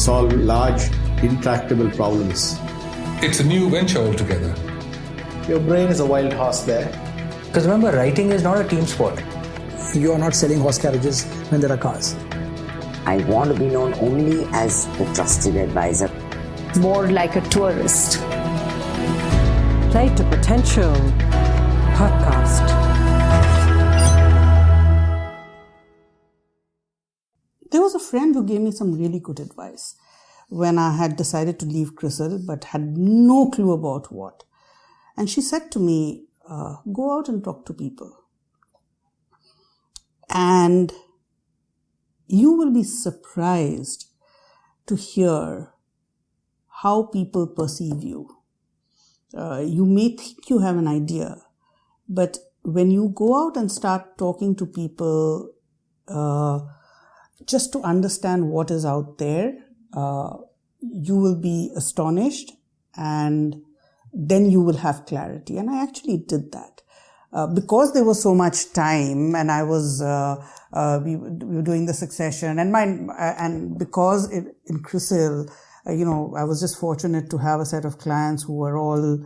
solve large, intractable problems. It's a new venture altogether. Your brain is a wild horse there. Because remember, writing is not a team sport. You are not selling horse carriages when there are cars. I want to be known only as the trusted advisor. More like a tourist. Play to Potential podcast. There was a friend who gave me some really good advice when I had decided to leave CRISIL but had no clue about what. And she said to me, go out and talk to people. And you will be surprised to hear how people perceive you. You may think you have an idea, but when you go out and start talking to people, just to understand what is out there, you will be astonished and then you will have clarity. And I actually did that. Because there was so much time and I was, we were doing the succession and because in CRISIL, I was just fortunate to have a set of clients who were all,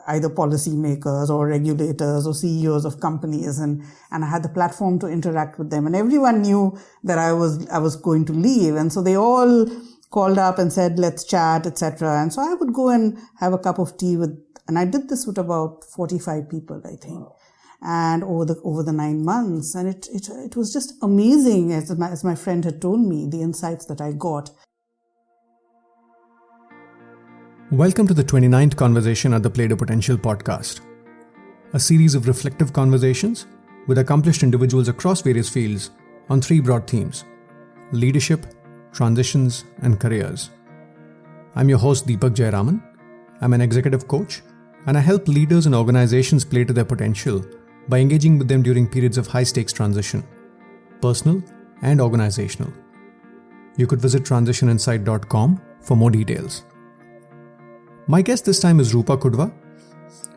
either policymakers or regulators or CEOs of companies, and I had the platform to interact with them, and everyone knew that I was going to leave, and so they all called up and said, let's chat, etc. And so I would go and have a cup of tea and I did this with about 45 people, I think. Wow. And over the 9 months, and it was just amazing, as my friend had told me, the insights that I got. Welcome to the 29th conversation at the Play to Potential podcast, a series of reflective conversations with accomplished individuals across various fields on 3 broad themes: leadership, transitions, and careers. I'm your host Deepak Jayaraman. I'm an executive coach, and I help leaders and organizations play to their potential by engaging with them during periods of high-stakes transition, personal and organizational. You could visit transitioninsight.com for more details. My guest this time is Roopa Kudva.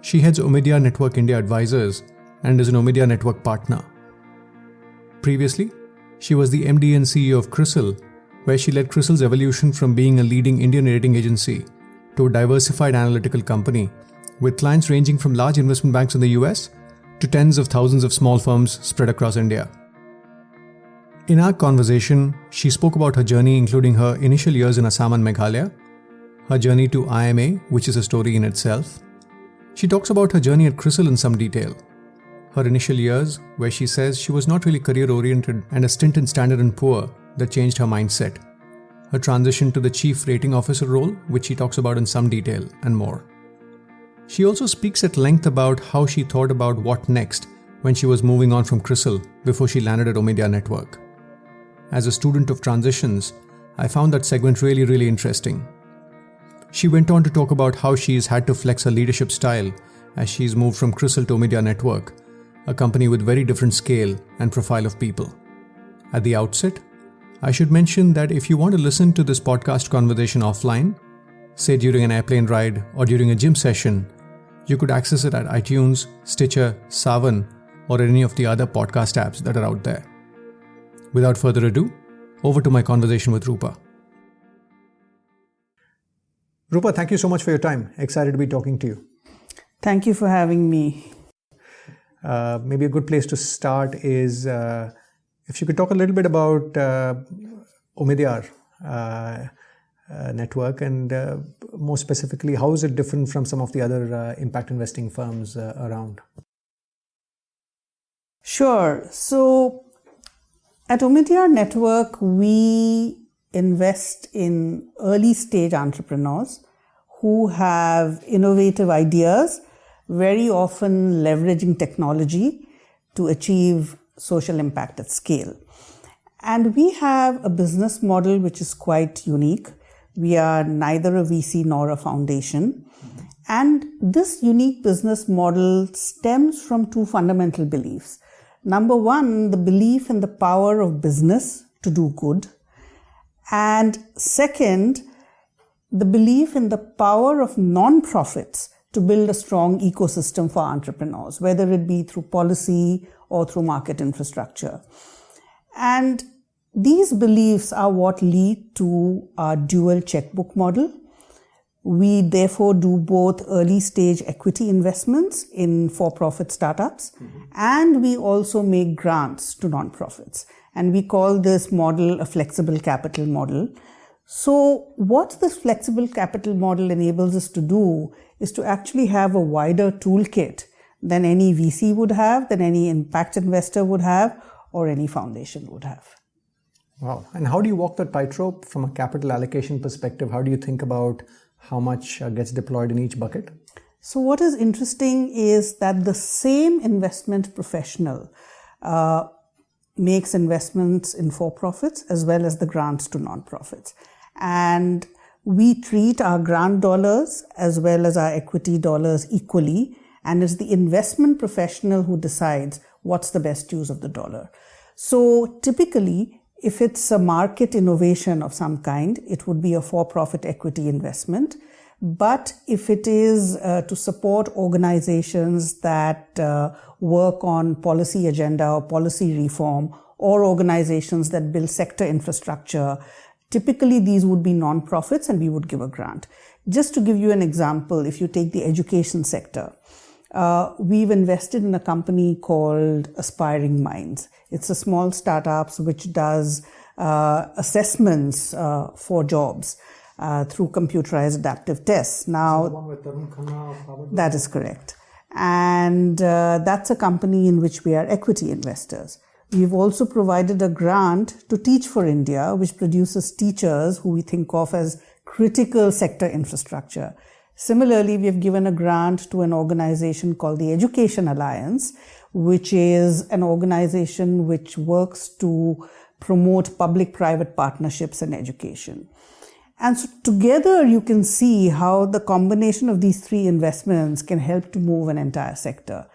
She heads Omidyar Network India Advisors and is an Omidyar Network partner. Previously, she was the MD and CEO of CRISIL, where she led CRISIL's evolution from being a leading Indian rating agency to a diversified analytical company with clients ranging from large investment banks in the US to tens of thousands of small firms spread across India. In our conversation, she spoke about her journey, including her initial years in Assam and Meghalaya, her journey to IIMA, which is a story in itself. She talks about her journey at CRISIL in some detail. Her initial years, where she says she was not really career-oriented, and a stint in Standard & Poor that changed her mindset. Her transition to the Chief Rating Officer role, which she talks about in some detail, and more. She also speaks at length about how she thought about what next when she was moving on from CRISIL before she landed at Omidyar Network. As a student of transitions, I found that segment really, really interesting. She went on to talk about how she's had to flex her leadership style as she's moved from CRISIL to Omidyar Network, a company with very different scale and profile of people. At the outset, I should mention that if you want to listen to this podcast conversation offline, say during an airplane ride or during a gym session, you could access it at iTunes, Stitcher, Savan, or any of the other podcast apps that are out there. Without further ado, over to my conversation with Roopa. Roopa, thank you so much for your time. Excited to be talking to you. Thank you for having me. Maybe a good place to start is if you could talk a little bit about Omidyar Network and more specifically, how is it different from some of the other impact investing firms around? Sure. So at Omidyar Network, we invest in early stage entrepreneurs who have innovative ideas, very often leveraging technology to achieve social impact at scale. And we have a business model which is quite unique. We are neither a VC nor a foundation. And this unique business model stems from 2 fundamental beliefs. Number 1, the belief in the power of business to do good. And second, the belief in the power of non-profits to build a strong ecosystem for entrepreneurs, whether it be through policy or through market infrastructure. And These beliefs are what lead to our dual checkbook model. We therefore do both early stage equity investments in for-profit startups, and we also make grants to non-profits. And we call this model a flexible capital model. So what this flexible capital model enables us to do is to actually have a wider toolkit than any VC would have, than any impact investor would have, or any foundation would have. Wow. And how do you walk that tightrope from a capital allocation perspective? How do you think about how much gets deployed in each bucket? So what is interesting is that the same investment professional makes investments in for-profits as well as the grants to non-profits. And we treat our grant dollars as well as our equity dollars equally, and it's the investment professional who decides what's the best use of the dollar. So typically, if it's a market innovation of some kind, it would be a for-profit equity investment. But if it is to support organizations that work on policy agenda or policy reform, or organizations that build sector infrastructure, typically these would be non-profits and we would give a grant. Just to give you an example, if you take the education sector, we've invested in a company called Aspiring Minds. It's a small startup which does assessments for jobs through computerized adaptive tests. Now, that is correct. And that's a company in which we are equity investors. We've also provided a grant to Teach for India, which produces teachers who we think of as critical sector infrastructure. Similarly, we have given a grant to an organization called the Education Alliance, which is an organization which works to promote public-private partnerships in education. And so together you can see how the combination of these three investments can help to move an entire sector.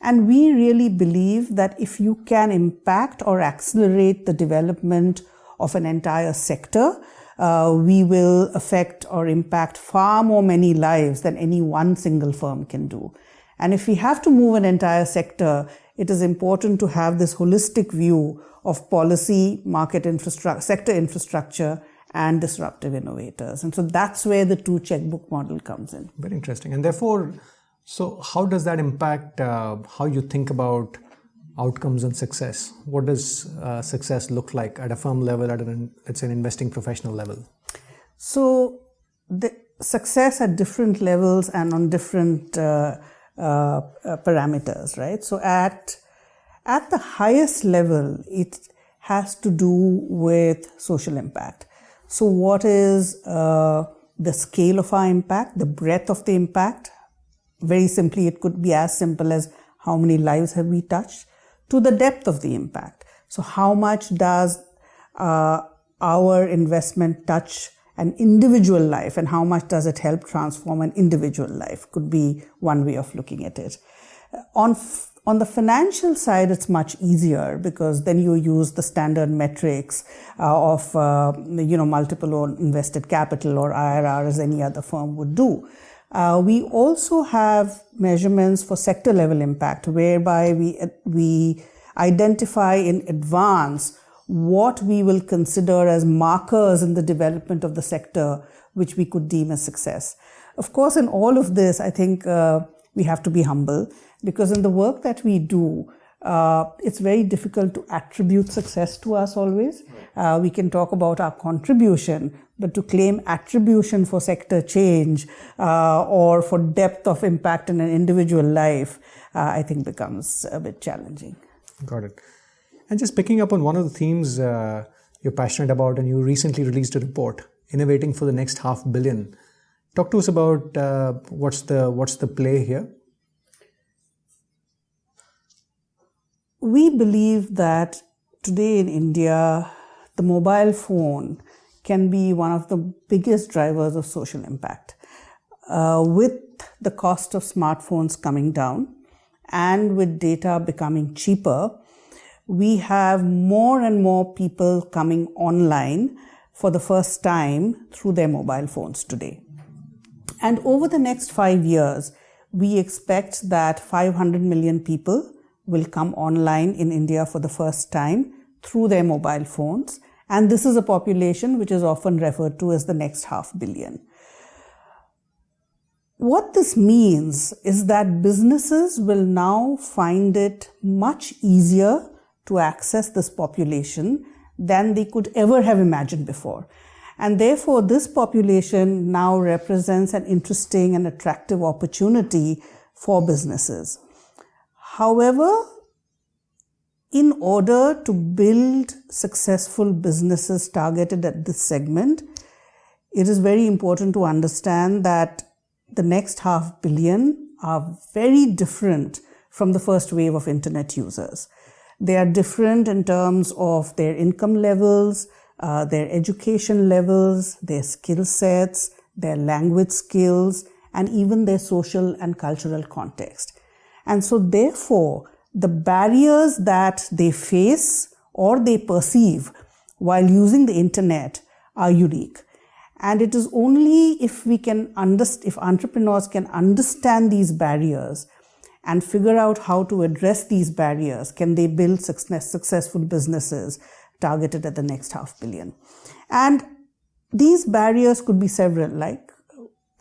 And we really believe that if you can impact or accelerate the development of an entire sector, we will affect or impact far more many lives than any one single firm can do. And if we have to move an entire sector, it is important to have this holistic view of policy, market infrastructure, sector infrastructure, and disruptive innovators. And so that's where the two checkbook model comes in. Very interesting. And therefore, so how does that impact how you think about outcomes and success? What does success look like at a firm level, at an investing professional level? So the success at different levels and on different parameters, right? So at the highest level, it has to do with social impact. So what is the scale of our impact, the breadth of the impact? Very simply, it could be as simple as how many lives have we touched, to the depth of the impact. So how much does our investment touch an individual life, and how much does it help transform an individual life, could be one way of looking at it. On the financial side, it's much easier because then you use the standard metrics of multiple on invested capital or IRR as any other firm would do. We also have measurements for sector level impact, whereby we identify in advance what we will consider as markers in the development of the sector, which we could deem as success. Of course, in all of this, I think we have to be humble, because in the work that we do, it's very difficult to attribute success to us always. We can talk about our contribution, but to claim attribution for sector change or for depth of impact in an individual life, I think becomes a bit challenging. Got it. And just picking up on one of the themes you're passionate about, and you recently released a report, Innovating for the Next $500 million. Talk to us about what's the play here? We believe that today in India, the mobile phone can be one of the biggest drivers of social impact. With the cost of smartphones coming down and with data becoming cheaper, we have more and more people coming online for the first time through their mobile phones today. And over the next 5 years, we expect that 500 million people will come online in India for the first time through their mobile phones. And this is a population which is often referred to as the next 500 million. What this means is that businesses will now find it much easier to access this population than they could ever have imagined before. And therefore, this population now represents an interesting and attractive opportunity for businesses. However, in order to build successful businesses targeted at this segment, it is very important to understand that the next 500 million are very different from the first wave of internet users. They are different in terms of their income levels, their education levels, their skill sets, their language skills, and even their social and cultural context. And so therefore, the barriers that they face or they perceive while using the internet are unique. And it is only if if entrepreneurs can understand these barriers and figure out how to address these barriers, can they build successful businesses targeted at the next 500 million. And these barriers could be several, like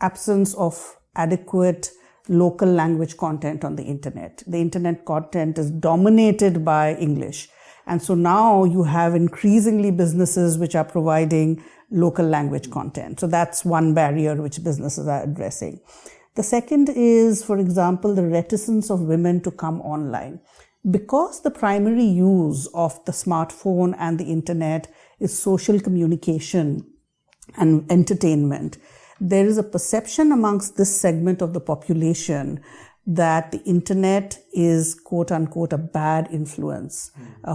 absence of adequate local language content on the internet. The internet content is dominated by English. And so now you have increasingly businesses which are providing local language content. So that's one barrier which businesses are addressing. The second is, for example, the reticence of women to come online. Because the primary use of the smartphone and the internet is social communication and entertainment, there is a perception amongst this segment of the population that the internet is, quote unquote, a bad influence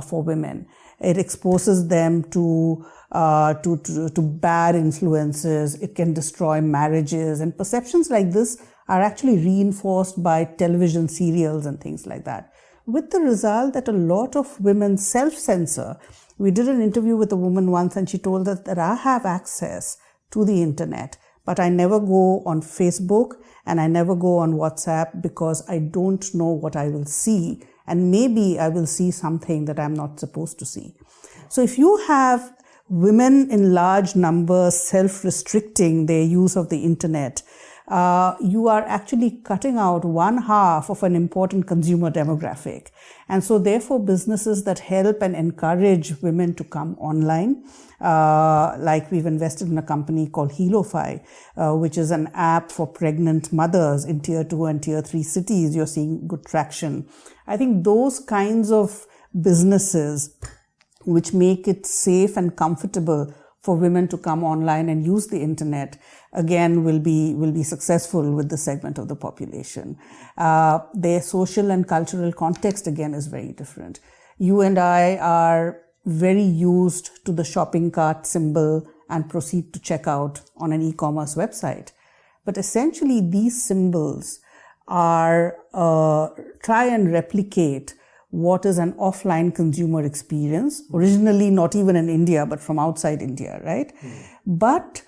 for women. It exposes them to bad influences. It can destroy marriages, and perceptions like this are actually reinforced by television serials and things like that, with the result that a lot of women self-censor. We did an interview with a woman once, and she told us that I have access to the internet, but I never go on Facebook and I never go on WhatsApp because I don't know what I will see. And maybe I will see something that I'm not supposed to see. So if you have women in large numbers self-restricting their use of the internet, you are actually cutting out one half of an important consumer demographic. And so therefore businesses that help and encourage women to come online, like we've invested in a company called Helofy, which is an app for pregnant mothers in tier 2 and tier 3 cities. You're seeing good traction. I think those kinds of businesses which make it safe and comfortable for women to come online and use the internet, again, will be successful with the segment of the population. Their social and cultural context, again, is very different. You and I are very used to the shopping cart symbol and proceed to checkout on an e-commerce website. But essentially, these symbols are try and replicate what is an offline consumer experience, originally not even in India, but from outside India, right? But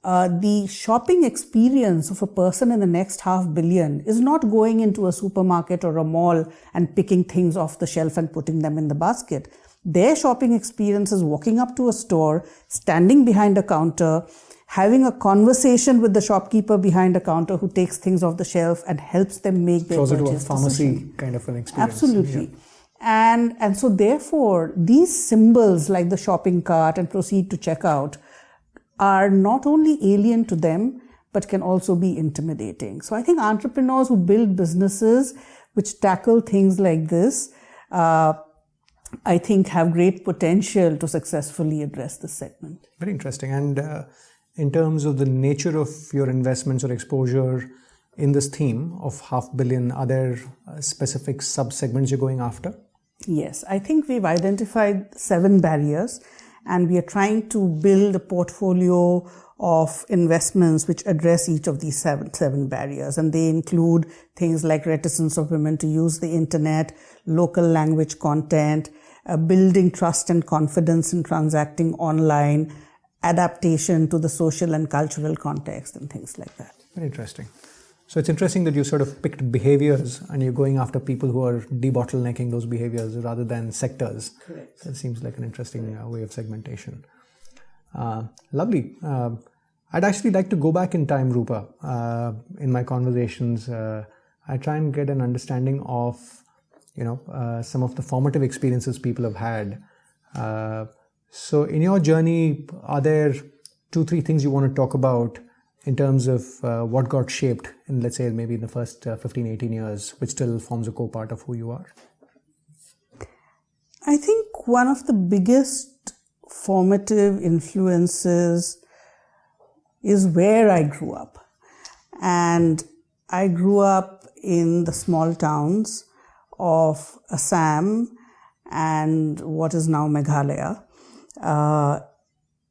the shopping experience of a person in the next 500 million is not going into a supermarket or a mall and picking things off the shelf and putting them in the basket. Their shopping experience is walking up to a store, standing behind a counter, having a conversation with the shopkeeper behind a counter who takes things off the shelf and helps them make their purchase Closer to a pharmacy decision. kind of an experience. Absolutely. Yeah. And so therefore, these symbols like the shopping cart and proceed to checkout are not only alien to them, but can also be intimidating. So I think entrepreneurs who build businesses which tackle things like this, I think have great potential to successfully address this segment. Very interesting. And in terms of the nature of your investments or exposure in this theme of 500 million, are there specific sub-segments you're going after? Yes, I think we've identified 7 barriers, and we are trying to build a portfolio of investments which address each of these seven barriers. And they include things like reticence of women to use the internet, local language content, building trust and confidence in transacting online, adaptation to the social and cultural context, and things like that. Very interesting. So it's interesting that you sort of picked behaviors and you're going after people who are debottlenecking those behaviors rather than sectors. Correct. So it seems like an interesting way of segmentation. Lovely. I'd actually like to go back in time, Roopa. In my conversations, I try and get an understanding of, some of the formative experiences people have had. So in your journey, are there 2-3 things you want to talk about in terms of what got shaped in, let's say, maybe in the first 15-18 years, which still forms a core part of who you are? I think one of the biggest formative influences is where I grew up. And I grew up in the small towns of Assam and what is now Meghalaya.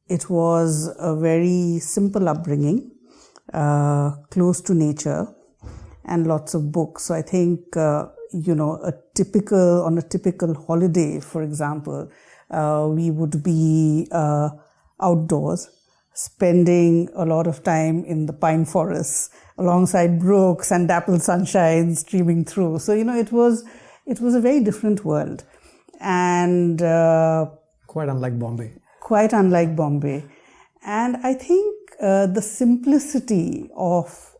It was a very simple upbringing, close to nature, and lots of books. So I think, on a typical holiday, for example, we would be outdoors, spending a lot of time in the pine forests, alongside brooks and dappled sunshine streaming through. So, it was a very different world. And Quite unlike Bombay. And I think the simplicity of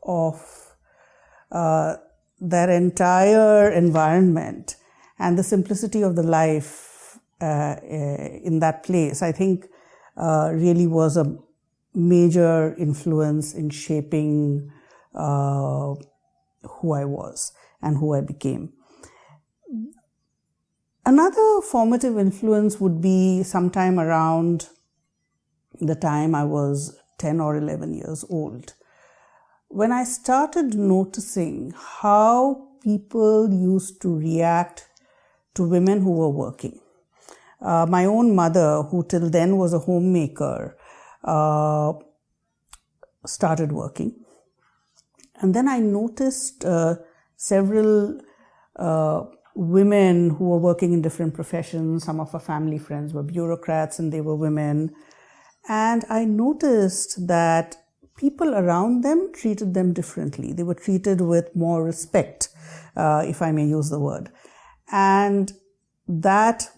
that entire environment and the simplicity of the life in that place, I think really was a major influence in shaping who I was and who I became. Another formative influence would be sometime around the time I was 10 or 11 years old, when I started noticing how people used to react to women who were working. My own mother, who till then was a homemaker, started working. And then I noticed several women who were working in different professions. Some of our family friends were bureaucrats and they were women. And I noticed that people around them treated them differently. They were treated with more respect, if I may use the word. And that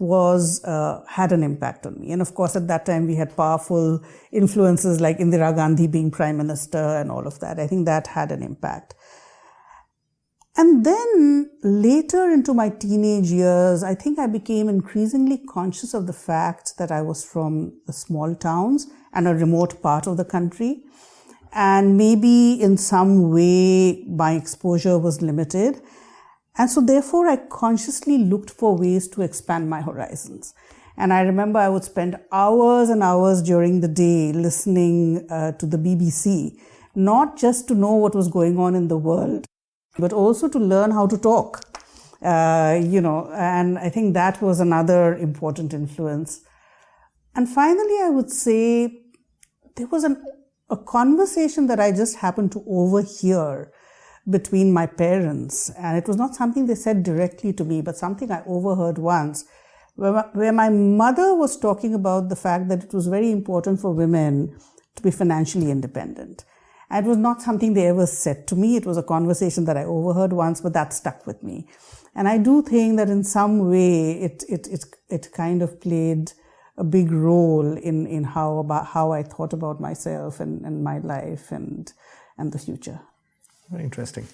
had an impact on me. And of course, at that time, we had powerful influences like Indira Gandhi being prime minister and all of that. I think that had an impact. And then later into my teenage years, I think I became increasingly conscious of the fact that I was from the small towns and a remote part of the country. And maybe in some way, my exposure was limited. And so therefore, I consciously looked for ways to expand my horizons. And I remember I would spend hours and hours during the day listening to the BBC, not just to know what was going on in the world, but also to learn how to talk, and I think that was another important influence. And finally, I would say there was a conversation that I just happened to overhear between my parents. And it was not something they said directly to me, but something I overheard once, where my mother was talking about the fact that it was very important for women to be financially independent. It was not something they ever said to me. It was a conversation that I overheard once, but that stuck with me. And I do think that in some way it kind of played a big role in how I thought about myself and my life and the future. Very interesting.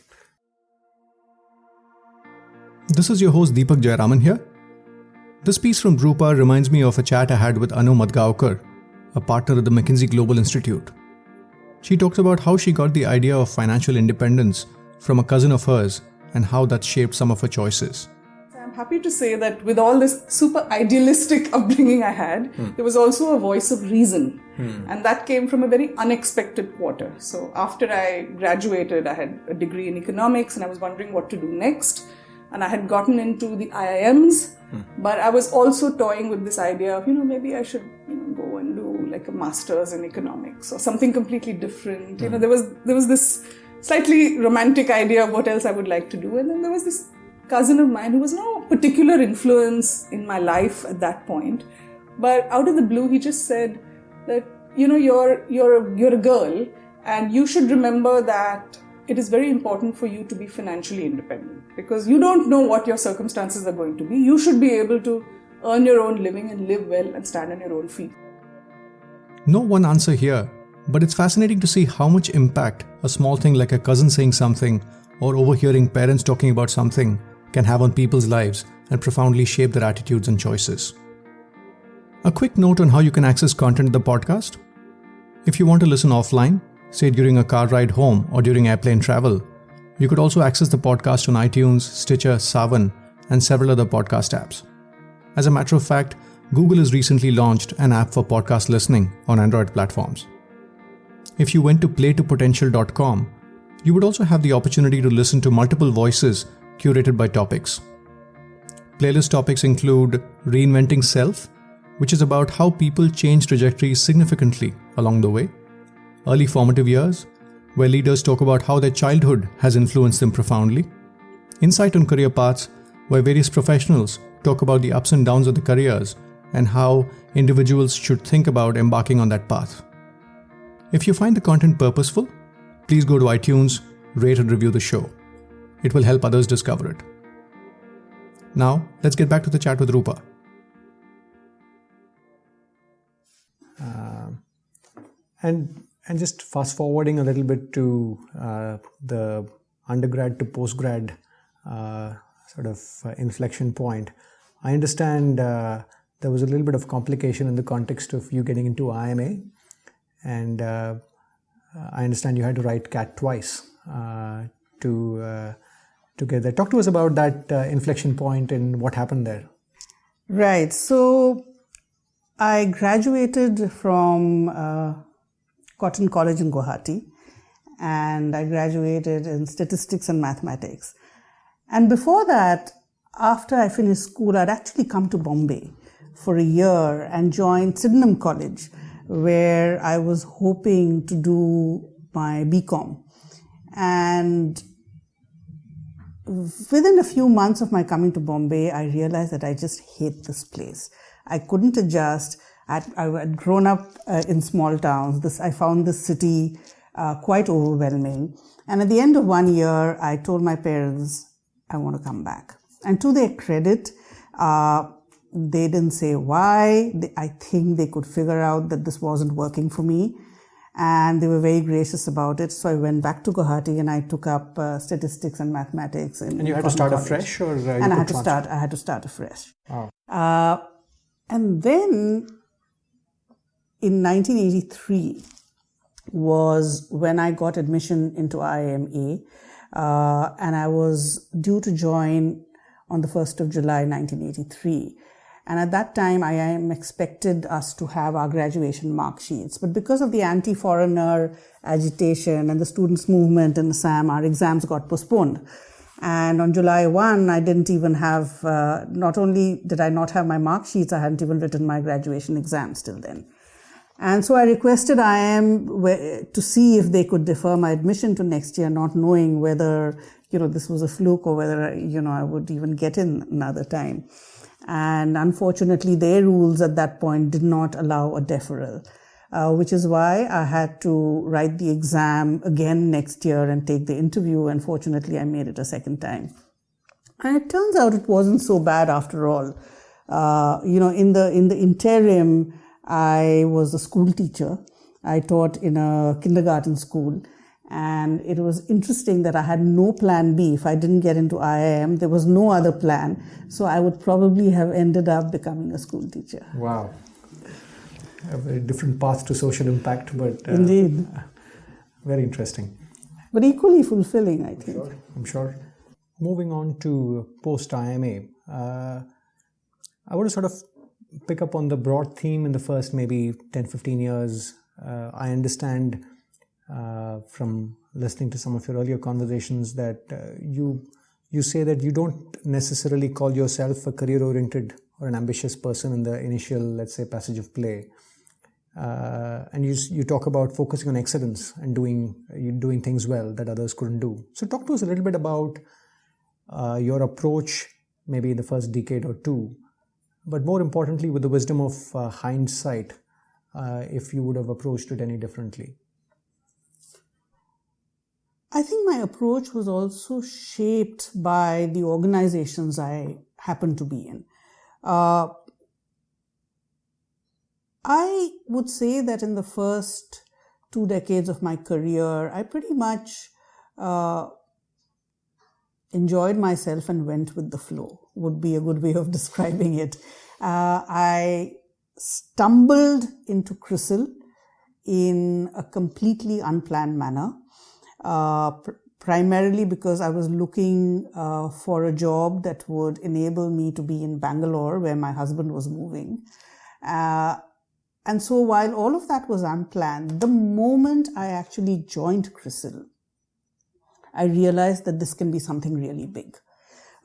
This is your host Deepak Jayaraman here. This piece from Roopa reminds me of a chat I had with Anu Madgaonkar, a partner at the McKinsey Global Institute. She talks about how she got the idea of financial independence from a cousin of hers and how that shaped some of her choices. I'm happy to say that with all this super idealistic upbringing I had, there was also a voice of reason. And that came from a very unexpected quarter. So after I graduated, I had a degree in economics and I was wondering what to do next. And I had gotten into the IIMs, but I was also toying with this idea of, maybe I should, go and do like a master's in economics or something completely different. There was this slightly romantic idea of what else I would like to do. And then there was this cousin of mine who was no particular influence in my life at that point. But out of the blue, he just said that, you're a girl and you should remember that it is very important for you to be financially independent, because you don't know what your circumstances are going to be. You should be able to earn your own living and live well and stand on your own feet. No one answer here, but it's fascinating to see how much impact a small thing like a cousin saying something or overhearing parents talking about something can have on people's lives and profoundly shape their attitudes and choices. A quick note on how you can access content of the podcast. If you want to listen offline, say during a car ride home or during airplane travel, you could also access the podcast on iTunes, Stitcher, Savan, and several other podcast apps. As a matter of fact, Google has recently launched an app for podcast listening on Android platforms. If you went to playtopotential.com, you would also have the opportunity to listen to multiple voices curated by topics. Playlist topics include Reinventing Self, which is about how people change trajectories significantly along the way. Early formative years, where leaders talk about how their childhood has influenced them profoundly. Insight on career paths, where various professionals talk about the ups and downs of the careers and how individuals should think about embarking on that path. If you find the content purposeful, please go to iTunes, rate and review the show. It will help others discover it. Now, let's get back to the chat with Roopa. And just fast forwarding a little bit to the undergrad to postgrad inflection point. I understand there was a little bit of complication in the context of you getting into IIMA, and I understand you had to write CAT twice to get there. Talk to us about that inflection point and what happened there. Right. So I graduated from Cotton College in Guwahati, and I graduated in statistics and mathematics. And before that, after I finished school, I'd actually come to Bombay for a year and joined Sydenham College, where I was hoping to do my BCom. And within a few months of my coming to Bombay, I realized that I just hate this place. I couldn't adjust. I had grown up in small towns. I found this city quite overwhelming. And at the end of 1 year, I told my parents, I want to come back. And to their credit, they didn't say why. I think they could figure out that this wasn't working for me. And they were very gracious about it. So I went back to Guwahati and I took up statistics and mathematics. And you had to start afresh, or and I had to start afresh. Wow. And then in 1983 was when I got admission into IIMA, and I was due to join on the 1st of July 1983. And at that time, IIM expected us to have our graduation mark sheets. But because of the anti-foreigner agitation and the students' movement in Assam, our exams got postponed. And on July 1, I didn't even have, not only did I not have my mark sheets, I hadn't even written my graduation exams till then. And so I requested IIM to see if they could defer my admission to next year, not knowing whether, this was a fluke or whether, I would even get in another time. And unfortunately, their rules at that point did not allow a deferral, which is why I had to write the exam again next year and take the interview. And fortunately, I made it a second time. And it turns out it wasn't so bad after all. In the interim, I was a school teacher. I taught in a kindergarten school. And it was interesting that I had no plan B. If I didn't get into IIM, there was no other plan. So I would probably have ended up becoming a school teacher. Wow. A very different path to social impact, but indeed, very interesting. But equally fulfilling, I think. I'm sure. Moving on to post-IIMA, I want to sort of pick up on the broad theme in the first maybe 10-15 years. I understand from listening to some of your earlier conversations that you say that you don't necessarily call yourself a career-oriented or an ambitious person in the initial, let's say, passage of play. And you talk about focusing on excellence and doing things well that others couldn't do. So talk to us a little bit about your approach, maybe in the first decade or two, but more importantly, with the wisdom of hindsight, if you would have approached it any differently. I think my approach was also shaped by the organizations I happened to be in. I would say that in the first 2 decades of my career, I pretty much enjoyed myself and went with the flow, would be a good way of describing it. I stumbled into CRISIL in a completely unplanned manner, primarily because I was looking for a job that would enable me to be in Bangalore, where my husband was moving. And so while all of that was unplanned, the moment I actually joined CRISIL, I realized that this can be something really big.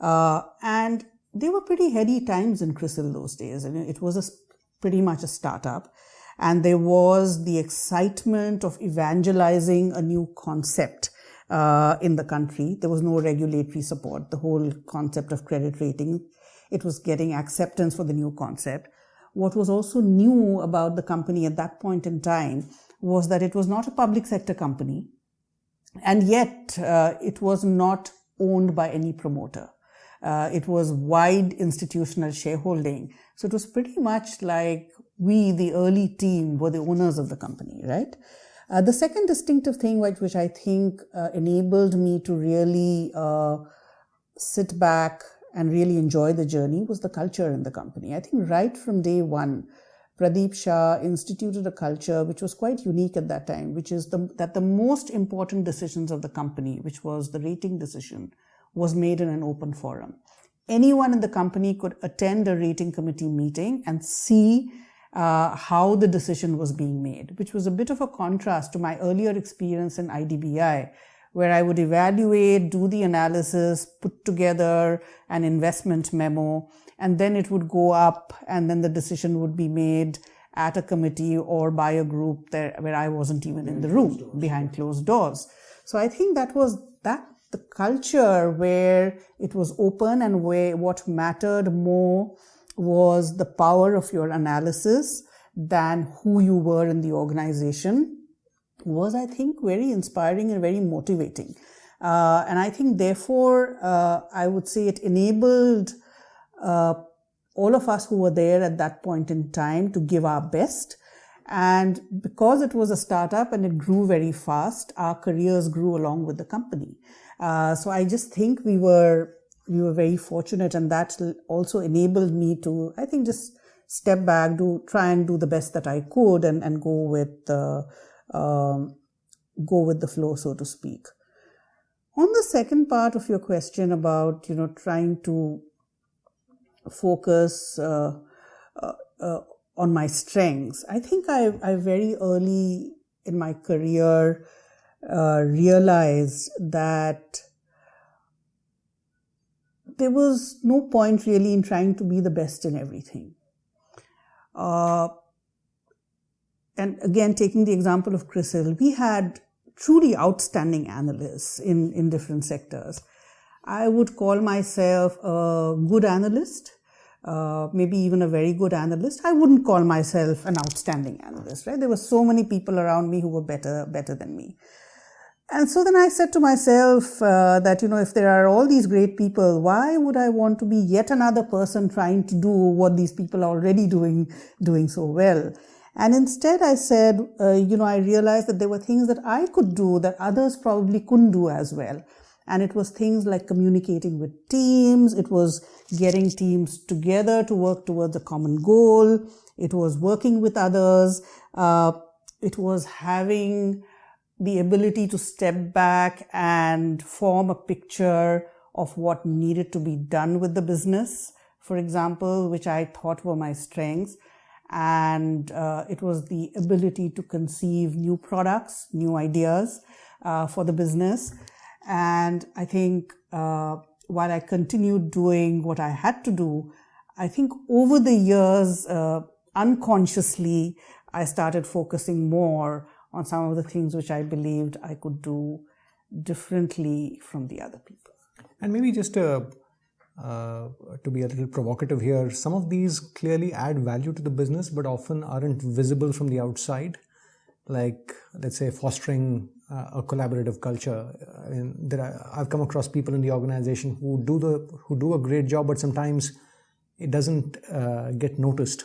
And they were pretty heady times in CRISIL those days. I mean, it was pretty much a startup. And there was the excitement of evangelizing a new concept in the country. There was no regulatory support. The whole concept of credit rating, it was getting acceptance for the new concept. What was also new about the company at that point in time was that it was not a public sector company, and yet it was not owned by any promoter. It was wide institutional shareholding. So it was pretty much like we, the early team, were the owners of the company, right? The second distinctive thing which I think enabled me to really sit back and really enjoy the journey was the culture in the company. I think right from day one, Pradeep Shah instituted a culture which was quite unique at that time, which is that the most important decisions of the company, which was the rating decision, was made in an open forum. Anyone in the company could attend a rating committee meeting and see how the decision was being made, which was a bit of a contrast to my earlier experience in IDBI, where I would evaluate, do the analysis, put together an investment memo, and then it would go up, and then the decision would be made at a committee or by a group there where I wasn't even in the room, behind closed doors. So I think that was the culture where it was open, and where what mattered more was the power of your analysis than who you were in the organization, was, I think, very inspiring and very motivating. And I think, therefore, I would say it enabled all of us who were there at that point in time to give our best. And because it was a startup and it grew very fast, our careers grew along with the company. So I just think we were very fortunate, and that also enabled me to, I think, just step back, try and do the best that I could, and go with the flow, so to speak. On the second part of your question about, trying to focus on my strengths, I think I very early in my career realized that there was no point really in trying to be the best in everything. And again, taking the example of CRISIL, we had truly outstanding analysts in different sectors. I would call myself a good analyst, maybe even a very good analyst. I wouldn't call myself an outstanding analyst, right? There were so many people around me who were better than me. And so then I said to myself that, if there are all these great people, why would I want to be yet another person trying to do what these people are already doing so well? And instead I said, I realized that there were things that I could do that others probably couldn't do as well. And it was things like communicating with teams. It was getting teams together to work towards a common goal. It was working with others. It was having the ability to step back and form a picture of what needed to be done with the business, for example, which I thought were my strengths. And it was the ability to conceive new products, new ideas for the business. And I think while I continued doing what I had to do, I think over the years, unconsciously, I started focusing more on some of the things which I believed I could do differently from the other people. And maybe just to be a little provocative here, some of these clearly add value to the business, but often aren't visible from the outside. like, let's say, fostering a collaborative culture. I mean, I've come across people in the organization who do a great job, but sometimes it doesn't get noticed.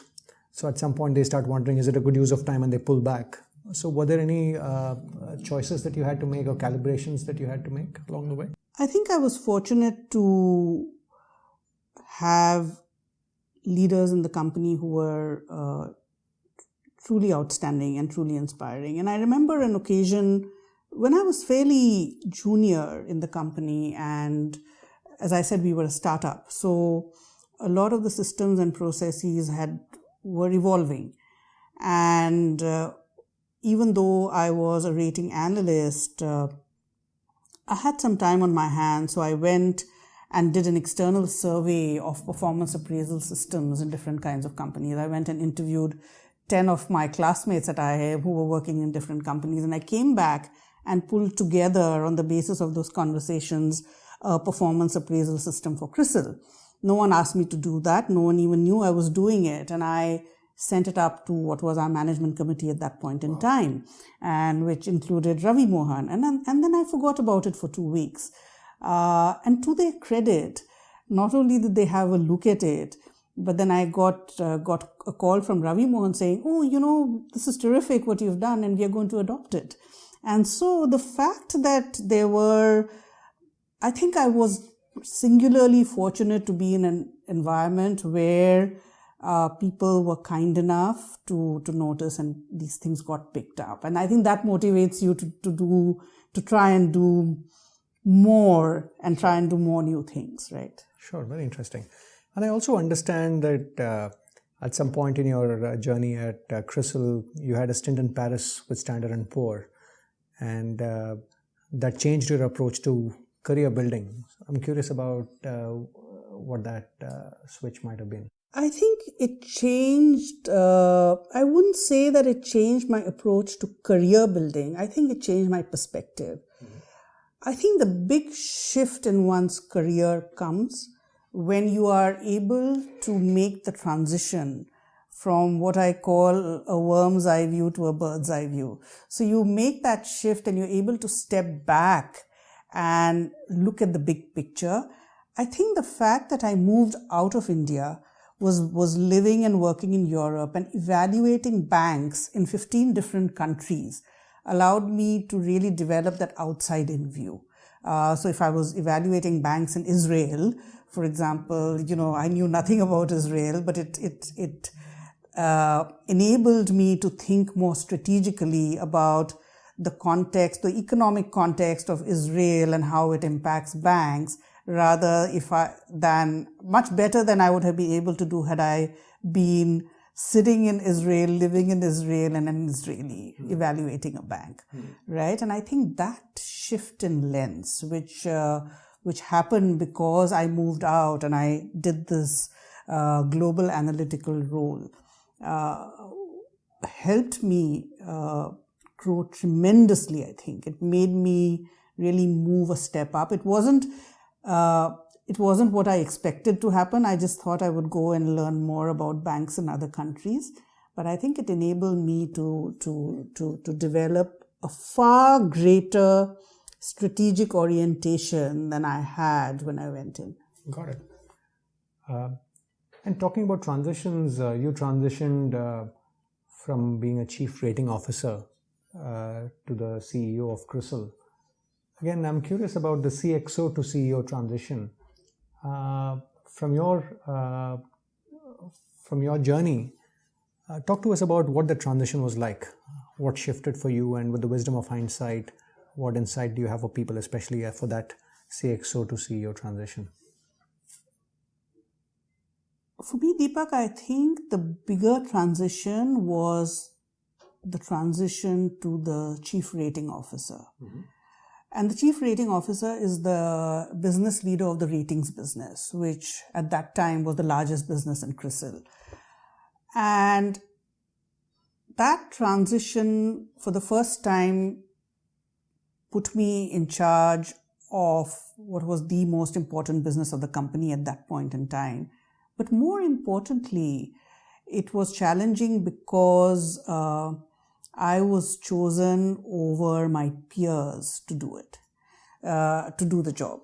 So at some point they start wondering, is it a good use of time, and they pull back. So were there any choices that you had to make or calibrations that you had to make along the way? I think I was fortunate to have leaders in the company who were truly outstanding and truly inspiring. And I remember an occasion when I was fairly junior in the company, and as I said, we were a startup. So a lot of the systems and processes were evolving. And even though I was a rating analyst, I had some time on my hands. So I went and did an external survey of performance appraisal systems in different kinds of companies. I went and interviewed 10 of my classmates at IIMA who were working in different companies. And I came back and pulled together, on the basis of those conversations, a performance appraisal system for CRISIL. No one asked me to do that. No one even knew I was doing it. And I sent it up to what was our management committee at that point in time, and which included Ravi Mohan. And then I forgot about it for 2 weeks. And to their credit, not only did they have a look at it, but then I got a call from Ravi Mohan saying, oh, this is terrific what you've done, and we are going to adopt it. And so the fact that I think I was singularly fortunate to be in an environment where people were kind enough to notice, and these things got picked up. And I think that motivates you to try and do more and try and do more new things, right? Sure, very interesting. And I also understand that at some point in your journey at CRISIL, you had a stint in Paris with Standard & Poor, and that changed your approach to career building. I'm curious about what that switch might have been. I think it changed, I wouldn't say that it changed my approach to career building. I think it changed my perspective. I think the big shift in one's career comes when you are able to make the transition from what I call a worm's eye view to a bird's eye view. So you make that shift and you're able to step back and look at the big picture. I think the fact that I moved out of India was living and working in Europe and evaluating banks in 15 different countries allowed me to really develop that outside-in view. So if I was evaluating banks in Israel, for example, I knew nothing about Israel, but it enabled me to think more strategically about the context, the economic context of Israel and how it impacts banks, rather much better than I would have been able to do had I been sitting in Israel, living in Israel, and an Israeli evaluating a bank, right? And I think that shift in lens, which happened because I moved out and I did this global analytical role, helped me grow tremendously, I think. It made me really move a step up. It wasn't what I expected to happen. I just thought I would go and learn more about banks in other countries. But I think it enabled me to develop a far greater strategic orientation than I had when I went in. Got it. And talking about transitions, you transitioned from being a chief rating officer to the CEO of CRISIL. Again, I'm curious about the CXO to CEO transition. From your journey, talk to us about what the transition was like. What shifted for you, and with the wisdom of hindsight, what insight do you have for people, especially for that CXO to CEO transition? For me, Deepak, I think the bigger transition was the transition to the chief rating officer. And the chief rating officer is the business leader of the ratings business, which at that time was the largest business in CRISIL. And that transition, for the first time, put me in charge of what was the most important business of the company at that point in time. But more importantly, it was challenging because I was chosen over my peers to do it, to do the job.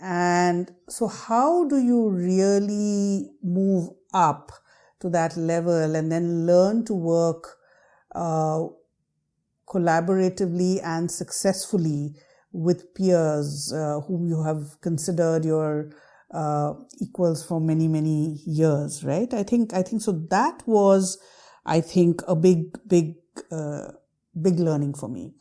And so how do you really move up to that level and then learn to work collaboratively and successfully with peers whom you have considered your equals for many, many years, right? I think so. That was, I think, a big learning for me.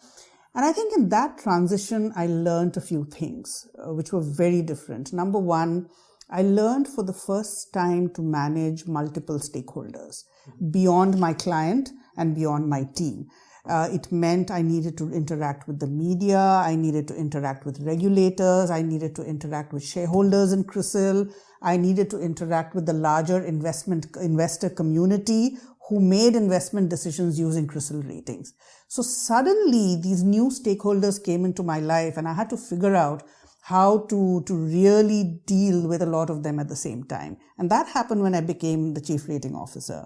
And I think in that transition, I learned a few things which were very different. Number one, I learned for the first time to manage multiple stakeholders beyond my client and beyond my team. It meant I needed to interact with the media, I needed to interact with regulators, I needed to interact with shareholders in CRISIL, I needed to interact with the larger investor community who made investment decisions using CRISIL ratings. So suddenly these new stakeholders came into my life and I had to figure out how to really deal with a lot of them at the same time. And that happened when I became the chief rating officer.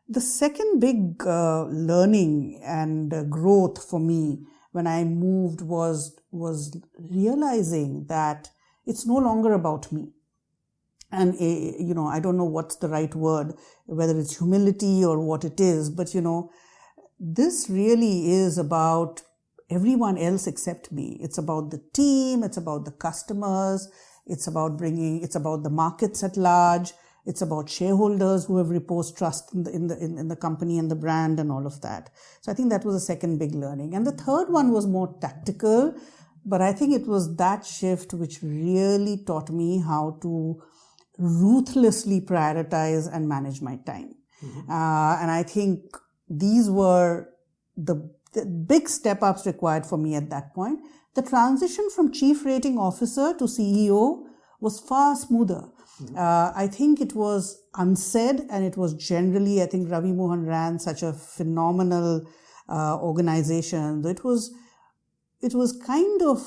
The second big learning and growth for me when I moved was realizing that it's no longer about me. And, I don't know what's the right word, whether it's humility or what it is, but, this really is about everyone else except me. It's about the team, it's about the customers, it's about the markets at large, it's about shareholders who have reposed trust in the company and the brand and all of that. So I think that was a second big learning. And the third one was more tactical, but I think it was that shift which really taught me how to ruthlessly prioritize and manage my time. And I think these were the big step-ups required for me at that point. The transition from chief rating officer to CEO was far smoother. I think it was unsaid, and it was generally, I think Ravi Mohan ran such a phenomenal organization. It was kind of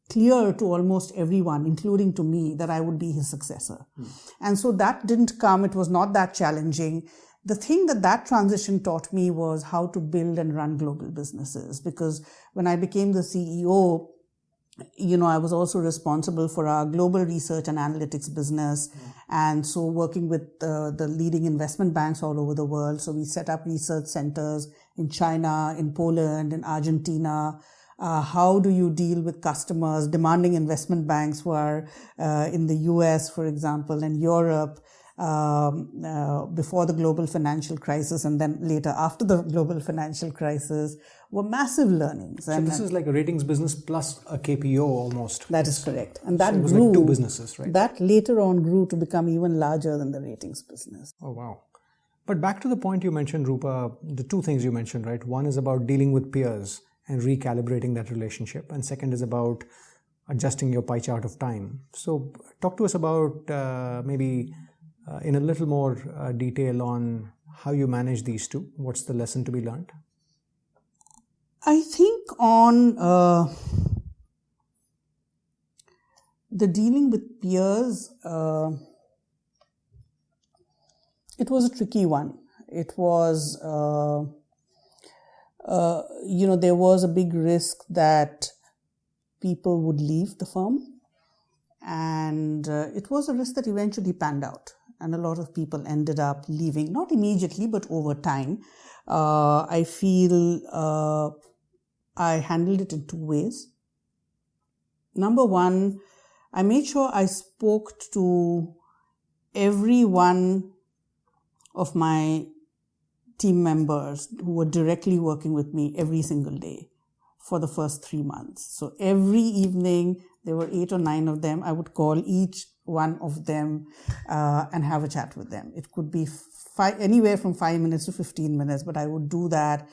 clear to almost everyone, including to me, that I would be his successor. And so that didn't come. It was not that challenging. The thing that transition taught me was how to build and run global businesses, because when I became the CEO, I was also responsible for our global research and analytics business. And so working with the leading investment banks all over the world. So we set up research centers in China, in Poland, in Argentina. How do you deal with customers, demanding investment banks who are in the US, for example, and Europe, before the global financial crisis, and then later after the global financial crisis, were massive learnings. So this is like a ratings business plus a KPO almost. That is correct. And that so it was grew, like two businesses, right? That later on grew to become even larger than the ratings business. Oh, wow. But back to the point you mentioned, Roopa, the two things you mentioned, right? One is about dealing with peers and recalibrating that relationship. And second is about adjusting your pie chart of time. So talk to us about maybe in a little more detail on how you manage these two. What's the lesson to be learned? I think on the dealing with peers, it was a tricky one. It was, there was a big risk that people would leave the firm. And it was a risk that eventually panned out. And a lot of people ended up leaving, not immediately, but over time. I feel I handled it in two ways. Number one, I made sure I spoke to every one of my team members who were directly working with me every single day for the first 3 months. So every evening, there were 8 or 9 of them. I would call each one of them and have a chat with them. It could be anywhere from 5 minutes to 15 minutes, but I would do that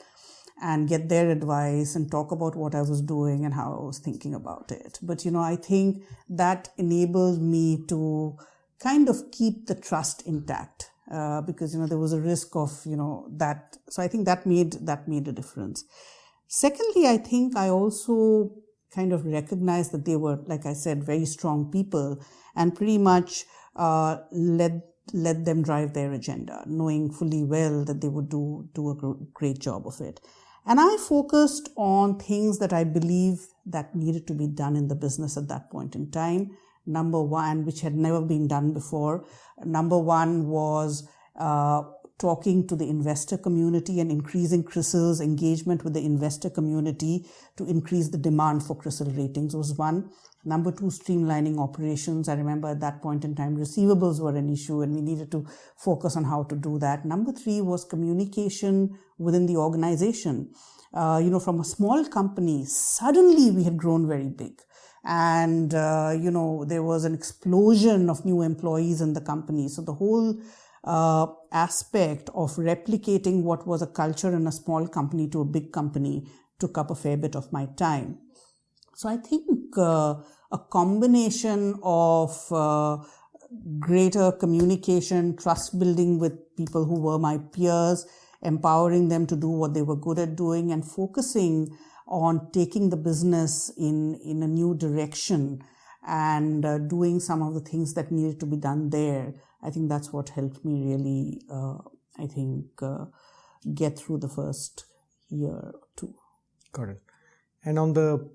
and get their advice and talk about what I was doing and how I was thinking about it. But, I think that enabled me to kind of keep the trust intact because, there was a risk of, that. So I think that made a difference. Secondly, I think I also kind of recognized that they were, like I said, very strong people and pretty much led let them drive their agenda, knowing fully well that they would do a great job of it. And I focused on things that I believe that needed to be done in the business at that point in time. Number one, which had never been done before. Number one was talking to the investor community and increasing CRISIL's engagement with the investor community to increase the demand for CRISIL ratings was one. Number two, streamlining operations. I remember at that point in time, receivables were an issue and we needed to focus on how to do that. Number three was communication within the organization. From a small company, suddenly we had grown very big. And, there was an explosion of new employees in the company. So the whole aspect of replicating what was a culture in a small company to a big company took up a fair bit of my time. So I think a combination of greater communication, trust building with people who were my peers, empowering them to do what they were good at doing, and focusing on taking the business in a new direction and doing some of the things that needed to be done there. I think that's what helped me really, get through the first year or two. Got it. And on the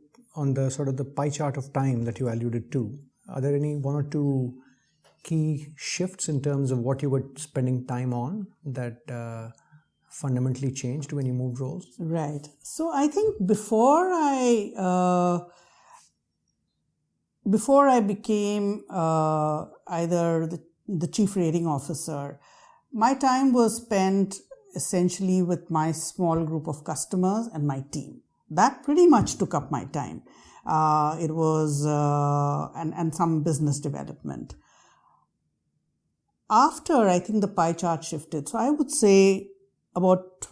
sort of the pie chart of time that you alluded to, are there any one or two key shifts in terms of what you were spending time on that fundamentally changed when you moved roles? Right. So I think before I became either the chief rating officer, my time was spent essentially with my small group of customers and my team. That pretty much took up my time. It was, and some business development. After, I think the pie chart shifted. So I would say about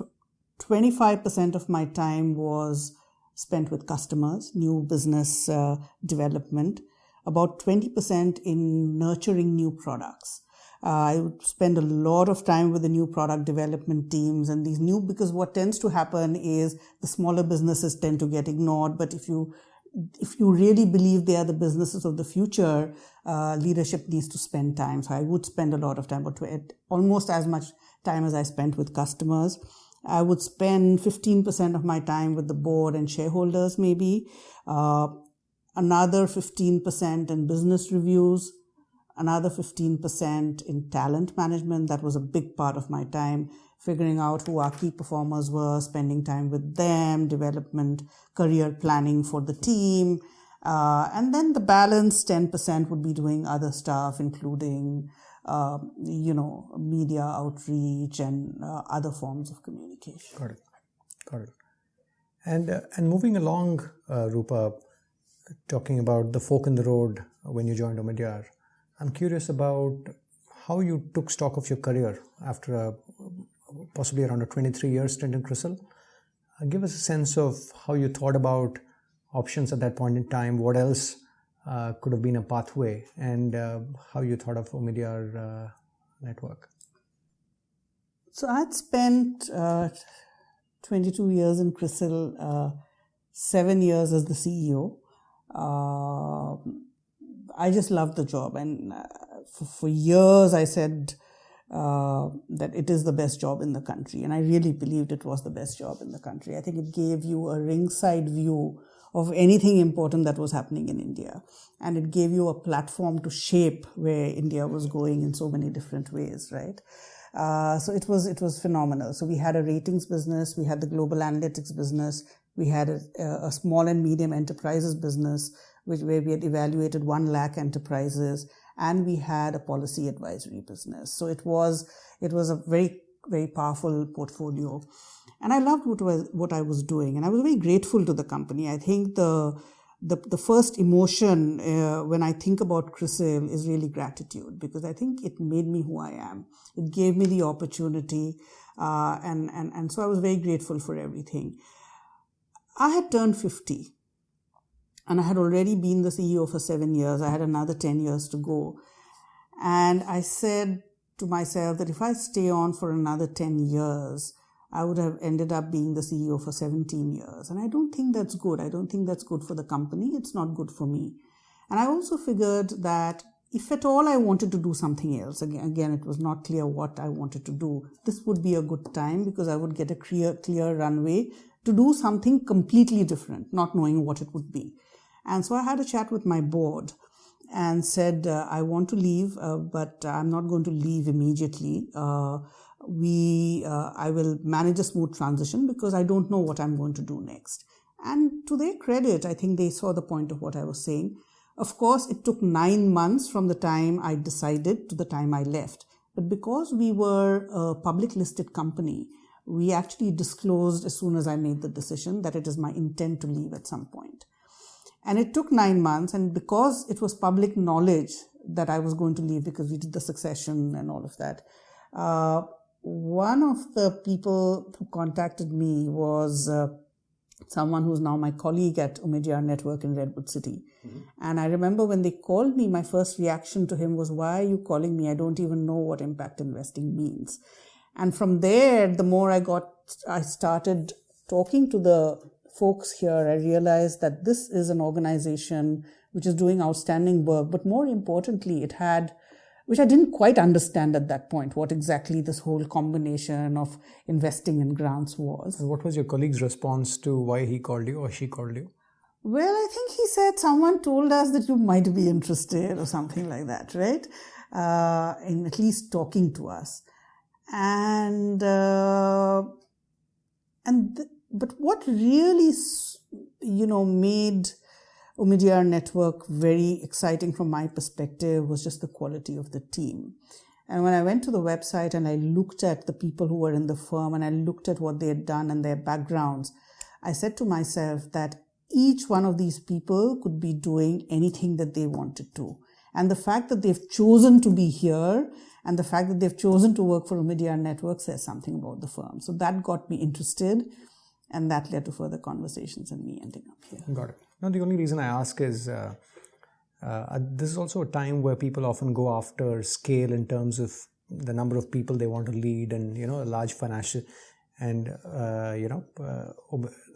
25% of my time was spent with customers, new business development, about 20% in nurturing new products. I would spend a lot of time with the new product development teams and because what tends to happen is the smaller businesses tend to get ignored. But if you really believe they are the businesses of the future, leadership needs to spend time. So I would spend a lot of time, almost as much time as I spent with customers. I would spend 15% of my time with the board and shareholders, maybe. Another 15% in business reviews. Another 15% in talent management. That was a big part of my time, figuring out who our key performers were, spending time with them, development, career planning for the team. And then the balance 10% would be doing other stuff, including, media outreach and other forms of communication. Got it. And moving along, Roopa, talking about the fork in the road when you joined Omidyar, I'm curious about how you took stock of your career after possibly around a 23-year stint in CRISIL. Give us a sense of how you thought about options at that point in time, what else could have been a pathway, and how you thought of Omidyar Network. So I had spent 22 years in CRISIL, 7 years as the CEO. I just loved the job, and for years I said that it is the best job in the country, and I really believed it was the best job in the country. I think it gave you a ringside view of anything important that was happening in India, and it gave you a platform to shape where India was going in so many different ways, right? So it was phenomenal. So we had a ratings business, we had the global analytics business, we had a small and medium enterprises business, where we had evaluated 1 lakh enterprises, and we had a policy advisory business. So it was a very, very powerful portfolio. And I loved what I was doing, and I was very grateful to the company. I think the first emotion when I think about CRISIL is really gratitude, because I think it made me who I am. It gave me the opportunity, and so I was very grateful for everything. I had turned 50. And I had already been the CEO for 7 years. I had another 10 years to go. And I said to myself that if I stay on for another 10 years, I would have ended up being the CEO for 17 years. And I don't think that's good. I don't think that's good for the company. It's not good for me. And I also figured that if at all I wanted to do something else, again, it was not clear what I wanted to do, this would be a good time because I would get a clear runway to do something completely different, not knowing what it would be. And so I had a chat with my board and said, I want to leave, but I'm not going to leave immediately. I will manage a smooth transition because I don't know what I'm going to do next. And to their credit, I think they saw the point of what I was saying. Of course, it took 9 months from the time I decided to the time I left. But because we were a public listed company, we actually disclosed as soon as I made the decision that it is my intent to leave at some point. And it took 9 months, and because it was public knowledge that I was going to leave because we did the succession and all of that, one of the people who contacted me was someone who's now my colleague at Omidyar Network in Redwood City. Mm-hmm. And I remember when they called me, my first reaction to him was, why are you calling me? I don't even know what impact investing means. And from there, the more I started talking to the folks here, I realized that this is an organization which is doing outstanding work. But more importantly, it had, which I didn't quite understand at that point, what exactly this whole combination of investing and grants was. What was your colleague's response to why he called you or she called you? Well, I think he said someone told us that you might be interested or something like that, right? In at least talking to us. But what really, made Omidyar Network very exciting from my perspective was just the quality of the team. And when I went to the website and I looked at the people who were in the firm and I looked at what they had done and their backgrounds, I said to myself that each one of these people could be doing anything that they wanted to. And the fact that they've chosen to be here and the fact that they've chosen to work for Omidyar Network says something about the firm. So that got me interested, and that led to further conversations and me ending up here. Got it. Now, the only reason I ask is this is also a time where people often go after scale in terms of the number of people they want to lead and, a large financial and,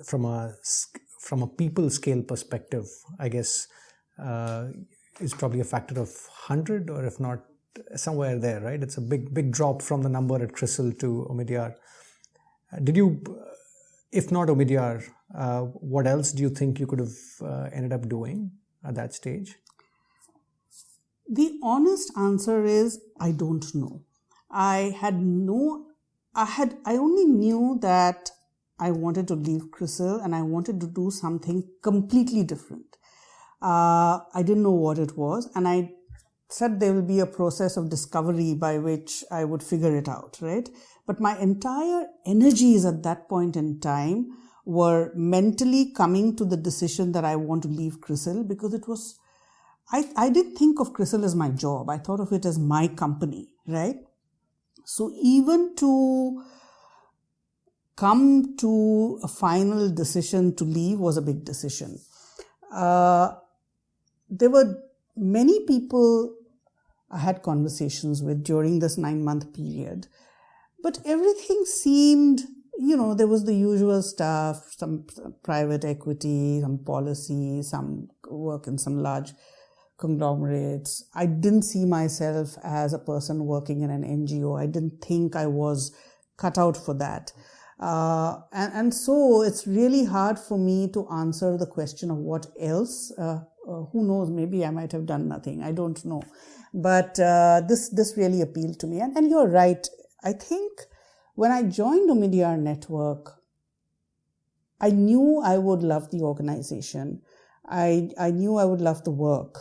from a people scale perspective, I guess, is probably a factor of 100 or if not somewhere there, right? It's a big drop from the number at CRISIL to Omidyar. Did you, if not Omidyar, what else do you think you could have ended up doing at that stage? The honest answer is I don't know. I only knew that I wanted to leave CRISIL and I wanted to do something completely different. I didn't know what it was, and I said there will be a process of discovery by which I would figure it out, right? But my entire energies at that point in time were mentally coming to the decision that I want to leave CRISIL because it was, I didn't think of CRISIL as my job. I thought of it as my company, right? So even to come to a final decision to leave was a big decision. There were many people I had conversations with during this 9-month period, but everything seemed, there was the usual stuff, some private equity, some policy, some work in some large conglomerates. I didn't see myself as a person working in an NGO. I didn't think I was cut out for that. And so it's really hard for me to answer the question of what else. Who knows, maybe I might have done nothing. I don't know. But this really appealed to me. And you're right. I think when I joined Omidyar Network, I knew I would love the organization. I knew I would love the work.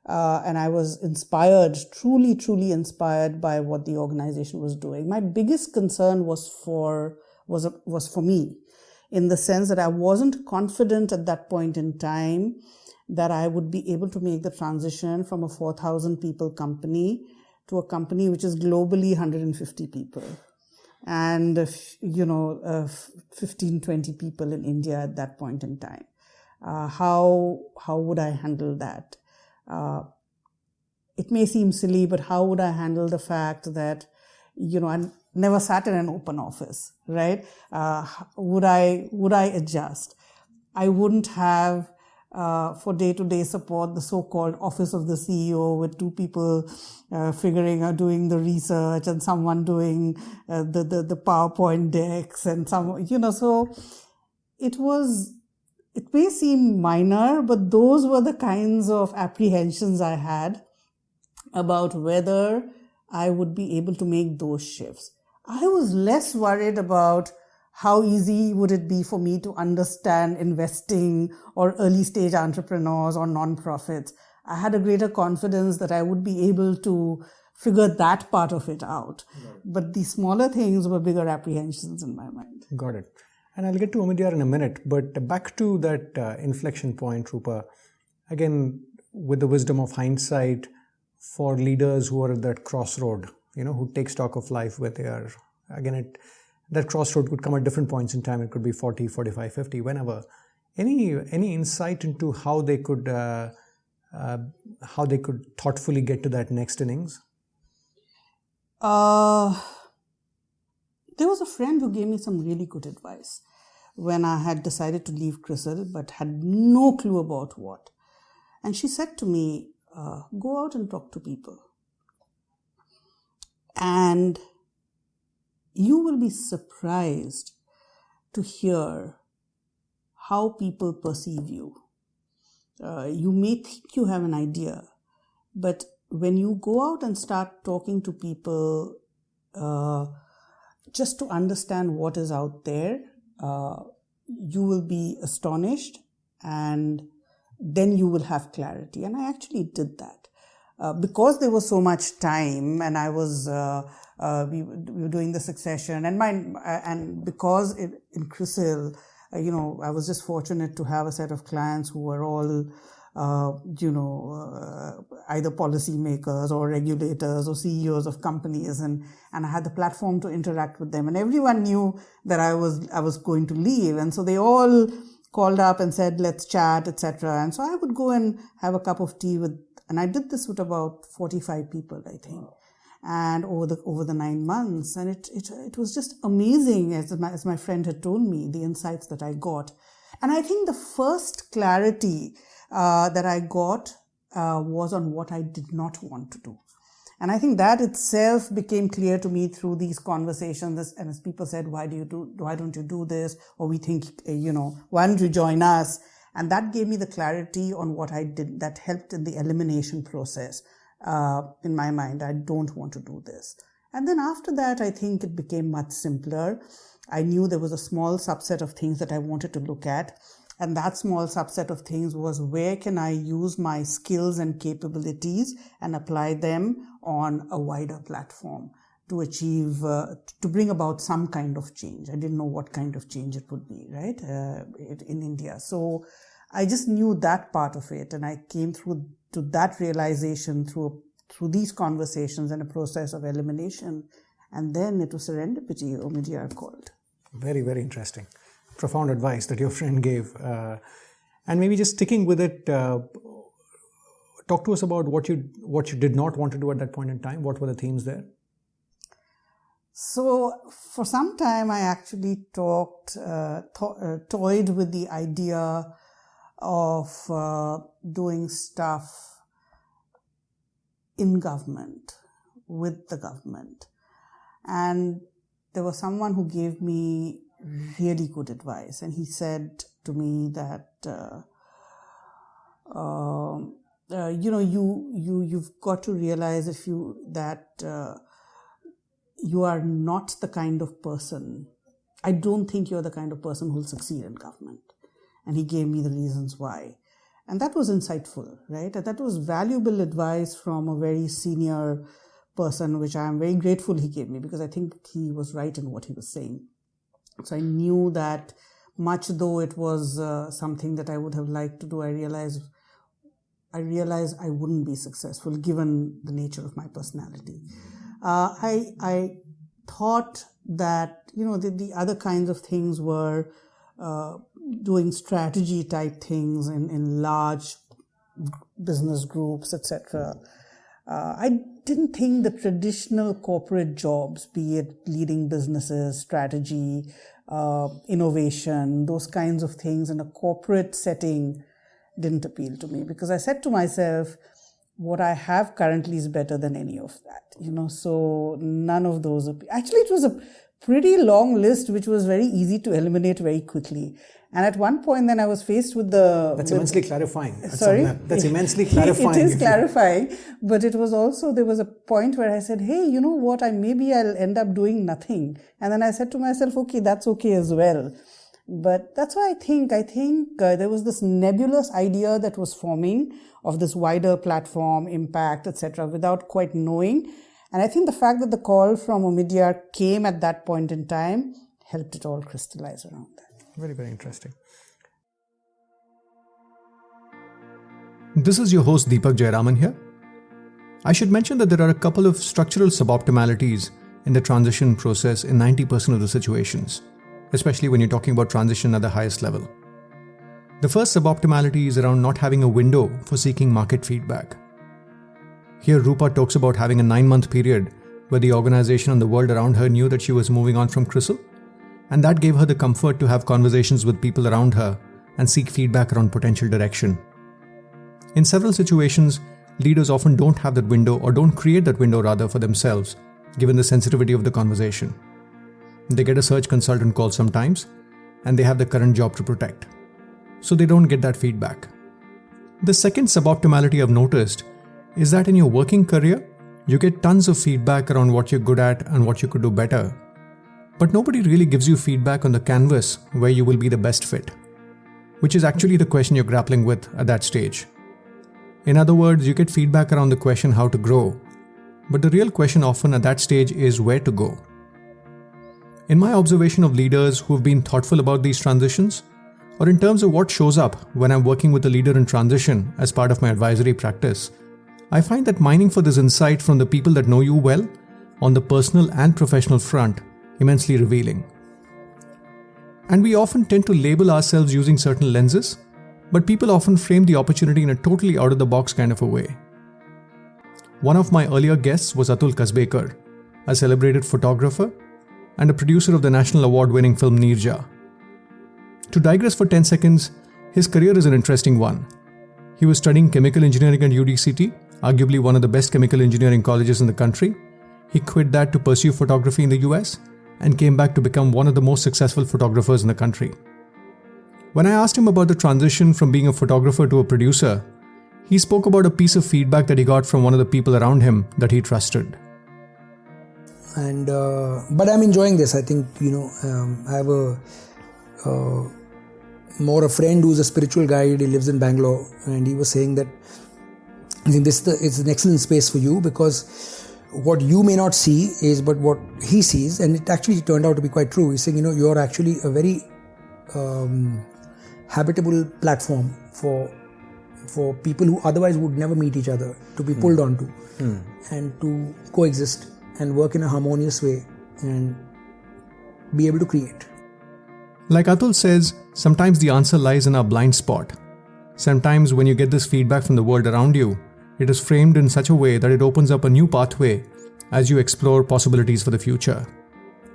And I was inspired, truly inspired by what the organization was doing. My biggest concern was for me, in the sense that I wasn't confident at that point in time that I would be able to make the transition from a 4,000 people company to a company which is globally 150 people. And, 15, 20 people in India at that point in time. How would I handle that? It may seem silly, but how would I handle the fact that, I never sat in an open office, right? Would I adjust? I wouldn't have for day-to-day support, the so-called office of the CEO with two people doing the research and someone doing the PowerPoint decks and so it may seem minor, but those were the kinds of apprehensions I had about whether I would be able to make those shifts. I was less worried about how easy would it be for me to understand investing or early stage entrepreneurs or non-profits. I had a greater confidence that I would be able to figure that part of it out. But the smaller things were bigger apprehensions in my mind. Got it. And I'll get to Omidyar in a minute, but back to that inflection point, Roopa, again, with the wisdom of hindsight, for leaders who are at that crossroad, who take stock of life where they are, again, that crossroad could come at different points in time. It could be 40, 45, 50, whenever. Any insight into how they could thoughtfully get to that next innings? There was a friend who gave me some really good advice when I had decided to leave CRISIL but had no clue about what. And she said to me, go out and talk to people. And you will be surprised to hear how people perceive you. You may think you have an idea, but when you go out and start talking to people just to understand what is out there, you will be astonished and then you will have clarity. And I actually did that. Because there was so much time and I was, we were doing the succession and because in CRISIL, I was just fortunate to have a set of clients who were all, either policymakers or regulators or CEOs of companies, and I had the platform to interact with them, and everyone knew that I was going to leave, and so they all called up and said, let's chat, etc. And so I would go and have a cup of tea and I did this with about 45 people, I think, and over the 9 months, and it was just amazing, as my friend had told me, the insights that I got. And I think the first clarity that I got was on what I did not want to do. And I think that itself became clear to me through these conversations. And as people said, why don't you do this? Or we think, why don't you join us? And that gave me the clarity on what I did that helped in the elimination process. In my mind, I don't want to do this. And then after that, I think it became much simpler. I knew there was a small subset of things that I wanted to look at. And that small subset of things was, where can I use my skills and capabilities and apply them on a wider platform to achieve, to bring about some kind of change. I didn't know what kind of change it would be, right, in India. So I just knew that part of it. And I came through to that realization through these conversations and a process of elimination. And then it was serendipity, Omidyar called. Very, very interesting. Profound advice that your friend gave. And maybe just sticking with it, talk to us about what you did not want to do at that point in time. What were the themes there? So for some time, I actually toyed with the idea of doing stuff in government, with the government. And there was someone who gave me really good advice, and he said to me that you've got to realize that you are not the kind of person. I don't think you're the kind of person who'll succeed in government. And he gave me the reasons why, and that was insightful, right? And that was valuable advice from a very senior person, which I am very grateful he gave me, because I think he was right in what he was saying. So I knew that much though it was something that I would have liked to do, I realized I wouldn't be successful given the nature of my personality. I thought that, the other kinds of things were doing strategy type things in large business groups, etc. I didn't think the traditional corporate jobs, be it leading businesses, strategy, innovation, those kinds of things in a corporate setting didn't appeal to me, because I said to myself, what I have currently is better than any of that, so none of those. Actually, it was a pretty long list, which was very easy to eliminate very quickly. And at one point, then I was faced with That's immensely clarifying. Sorry? That's immensely clarifying. It is clarifying, but it was also, there was a point where I said, hey, you know what, maybe I'll end up doing nothing. And then I said to myself, okay, that's okay as well. But that's why I think there was this nebulous idea that was forming of this wider platform, impact, etc., without quite knowing. And I think the fact that the call from Omidyar came at that point in time helped it all crystallize around that. Very, very interesting. This is your host Deepak Jayaraman here. I should mention that there are a couple of structural suboptimalities in the transition process in 90% of the situations, especially when you're talking about transition at the highest level. The first suboptimality is around not having a window for seeking market feedback. Here Roopa talks about having a 9-month period where the organization and the world around her knew that she was moving on from CRISIL, and that gave her the comfort to have conversations with people around her and seek feedback around potential direction. In several situations, leaders often don't have that window, or don't create that window rather, for themselves, given the sensitivity of the conversation. They get a search consultant call sometimes, and they have the current job to protect. So they don't get that feedback. The second suboptimality I've noticed is that in your working career, you get tons of feedback around what you're good at and what you could do better. But nobody really gives you feedback on the canvas where you will be the best fit, which is actually the question you're grappling with at that stage. In other words, you get feedback around the question how to grow, but the real question often at that stage is where to go. In my observation of leaders who have been thoughtful about these transitions, or in terms of what shows up when I'm working with a leader in transition as part of my advisory practice, I find that mining for this insight from the people that know you well, on the personal and professional front, immensely revealing. And we often tend to label ourselves using certain lenses, but people often frame the opportunity in a totally out-of-the-box kind of a way. One of my earlier guests was Atul Kasbekar, a celebrated photographer and a producer of the national award-winning film Neerja. To digress for 10 seconds, his career is an interesting one. He was studying chemical engineering at UDCT, arguably one of the best chemical engineering colleges in the country. He quit that to pursue photography in the US and came back to become one of the most successful photographers in the country. When I asked him about the transition from being a photographer to a producer, he spoke about a piece of feedback that he got from one of the people around him that he trusted. And but I'm enjoying this. I think I have a friend who's a spiritual guide. He lives in Bangalore, and he was saying that I think it's an excellent space for you, because what you may not see is but what he sees, and it actually turned out to be quite true. He's saying, you're actually a very habitable platform for people who otherwise would never meet each other, to be pulled onto and to coexist and work in a harmonious way and be able to create. Like Atul says, sometimes the answer lies in our blind spot. Sometimes when you get this feedback from the world around you, it is framed in such a way that it opens up a new pathway as you explore possibilities for the future.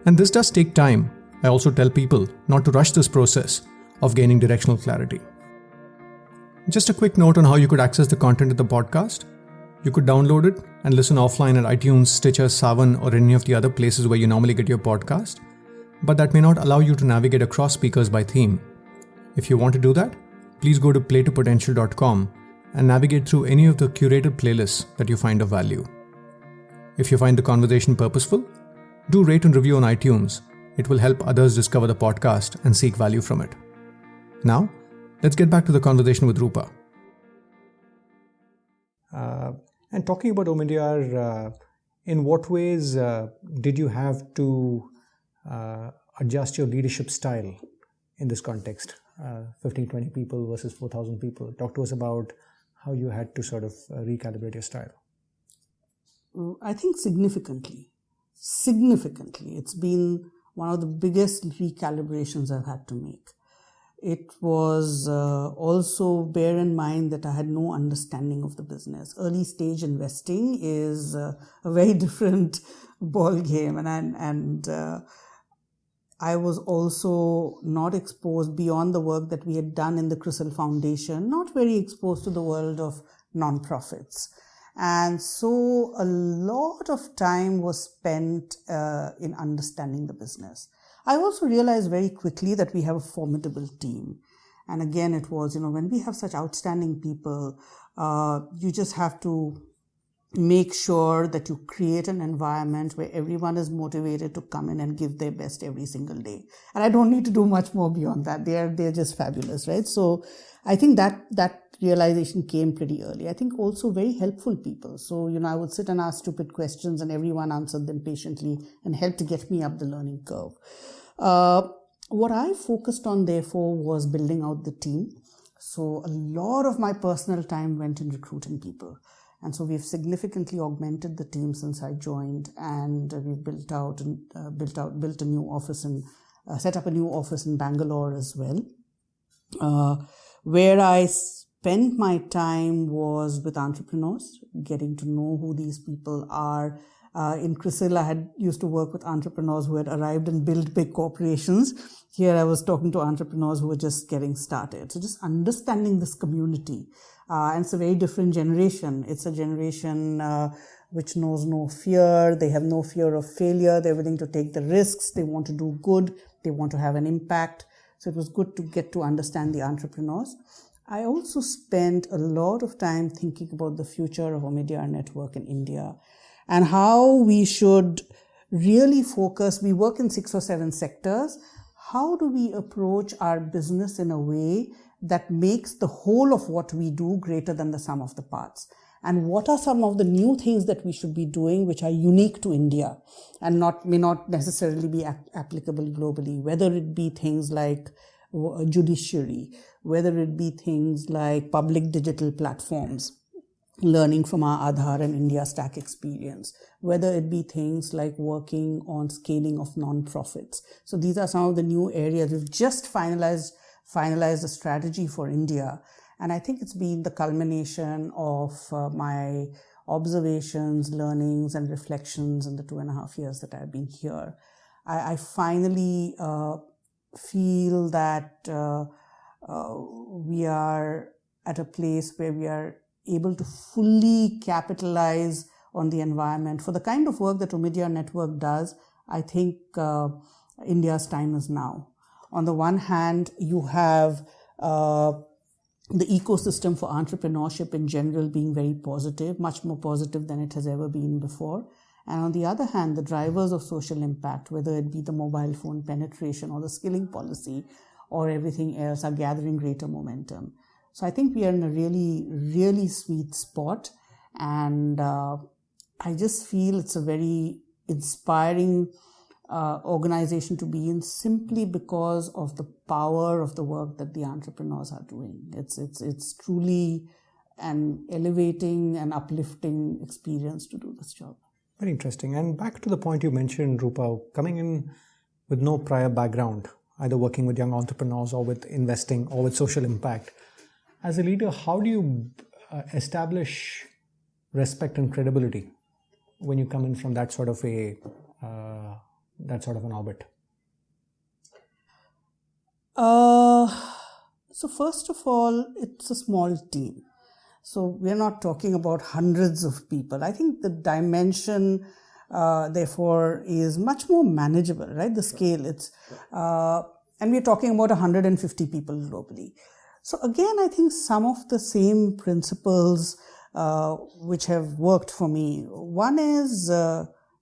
And this does take time. I also tell people not to rush this process of gaining directional clarity. Just a quick note on how you could access the content of the podcast. You could download it and listen offline at iTunes, Stitcher, Savan, or any of the other places where you normally get your podcast, but that may not allow you to navigate across speakers by theme. If you want to do that, please go to playtopotential.com and navigate through any of the curated playlists that you find of value. If you find the conversation purposeful, do rate and review on iTunes. It will help others discover the podcast and seek value from it. Now, let's get back to the conversation with Roopa. And talking about Omidyar, in what ways did you have to adjust your leadership style in this context? 15, 20 people versus 4,000 people. Talk to us about how you had to sort of recalibrate your style. I think significantly. It's been one of the biggest recalibrations I've had to make. It was also bear in mind that I had no understanding of the business. Early stage investing is a very different ball game, and I was also not exposed beyond the work that we had done in the CRISIL Foundation, not very exposed to the world of nonprofits. And so a lot of time was spent in understanding the business. I also realized very quickly that we have a formidable team. And again, it was, when we have such outstanding people, you just have to make sure that you create an environment where everyone is motivated to come in and give their best every single day. And I don't need to do much more beyond that. They're just fabulous, right? So I think that realization came pretty early. I think also very helpful people. So, I would sit and ask stupid questions and everyone answered them patiently and helped to get me up the learning curve. What I focused on, therefore, was building out the team. So a lot of my personal time went in recruiting people. And so we've significantly augmented the team since I joined, and we've built a new office and set up a new office in Bangalore as well. Where I spent my time was with entrepreneurs, getting to know who these people are. In CRISIL, I used to work with entrepreneurs who had arrived and built big corporations. Here I was talking to entrepreneurs who were just getting started. So just understanding this community. And it's a very different generation. It's a generation which knows no fear. They have no fear of failure. They're willing to take the risks. They want to do good. They want to have an impact. So it was good to get to understand the entrepreneurs. I also spent a lot of time thinking about the future of Omidyar Network in India and how we should really focus. We work in 6 or 7 sectors. How do we approach our business in a way that makes the whole of what we do greater than the sum of the parts? And what are some of the new things that we should be doing which are unique to India and may not necessarily be applicable globally, whether it be things like judiciary, whether it be things like public digital platforms, learning from our Aadhaar and India Stack experience, whether it be things like working on scaling of non-profits. So these are some of the new areas. We've just finalized a strategy for India. And I think it's been the culmination of my observations, learnings, and reflections in the 2.5 years that I've been here. I finally feel that we are at a place where we are able to fully capitalize on the environment. For the kind of work that Omidyar Network does, I think India's time is now. On the one hand, you have the ecosystem for entrepreneurship in general being very positive, much more positive than it has ever been before. And on the other hand, the drivers of social impact, whether it be the mobile phone penetration or the skilling policy or everything else, are gathering greater momentum. So I think we are in a really, really sweet spot. And I just feel it's a very inspiring organization to be in, simply because of the power of the work that the entrepreneurs are doing. It's truly an elevating and uplifting experience to do this job. Very interesting. And back to the point you mentioned, Roopa, coming in with no prior background, either working with young entrepreneurs or with investing or with social impact. As a leader, how do you establish respect and credibility when you come in from that sort of an orbit? So first of all, it's a small team. So we're not talking about hundreds of people. I think the dimension, therefore, is much more manageable, right? The scale, and we're talking about 150 people globally. So again, I think some of the same principles which have worked for me. One is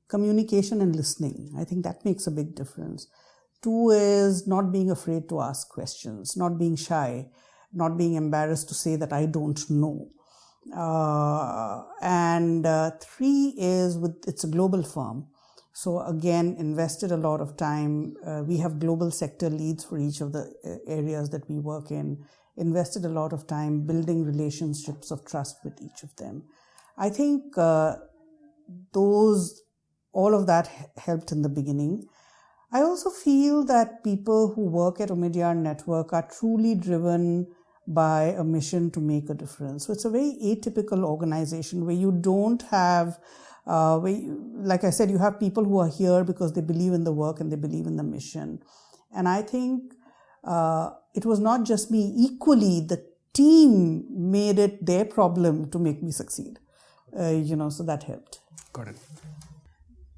communication and listening. I think that makes a big difference. 2 is not being afraid to ask questions, not being shy, not being embarrassed to say that I don't know. And 3 is it's a global firm. So again, invested a lot of time. We have global sector leads for each of the areas that we work in. Invested a lot of time building relationships of trust with each of them. I think all of that helped in the beginning. I also feel that people who work at Omidyar Network are truly driven by a mission to make a difference. So it's a very atypical organization where you don't have Like I said, you have people who are here because they believe in the work and they believe in the mission. And I think it was not just me. Equally, the team made it their problem to make me succeed. So that helped. Got it.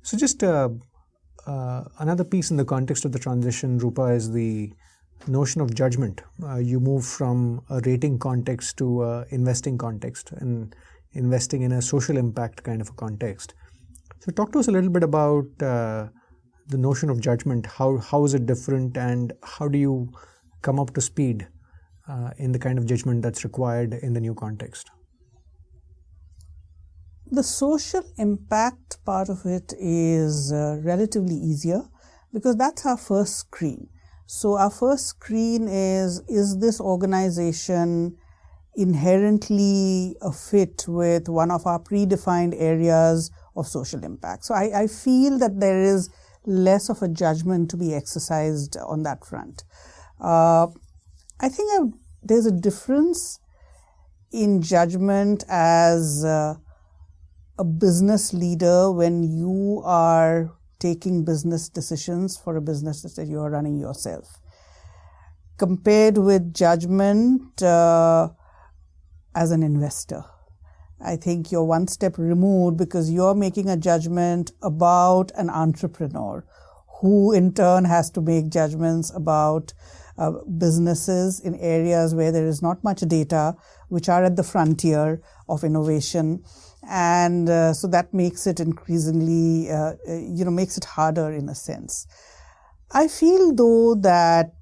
So just another piece in the context of the transition, Roopa, is the notion of judgment. You move from a rating context to a investing context, and investing in a social impact kind of a context. So talk to us a little bit about the notion of judgment. How is it different, and how do you come up to speed in the kind of judgment that's required in the new context? The social impact part of it is relatively easier because that's our first screen. So our first screen is this organization inherently a fit with one of our predefined areas of social impact? So I feel that there is less of a judgment to be exercised on that front. I think there's a difference in judgment as a business leader when you are taking business decisions for a business that you are running yourself, compared with judgment as an investor. I think you're one step removed because you're making a judgment about an entrepreneur who in turn has to make judgments about businesses in areas where there is not much data, which are at the frontier of innovation. And so that makes it increasingly, makes it harder in a sense. I feel though that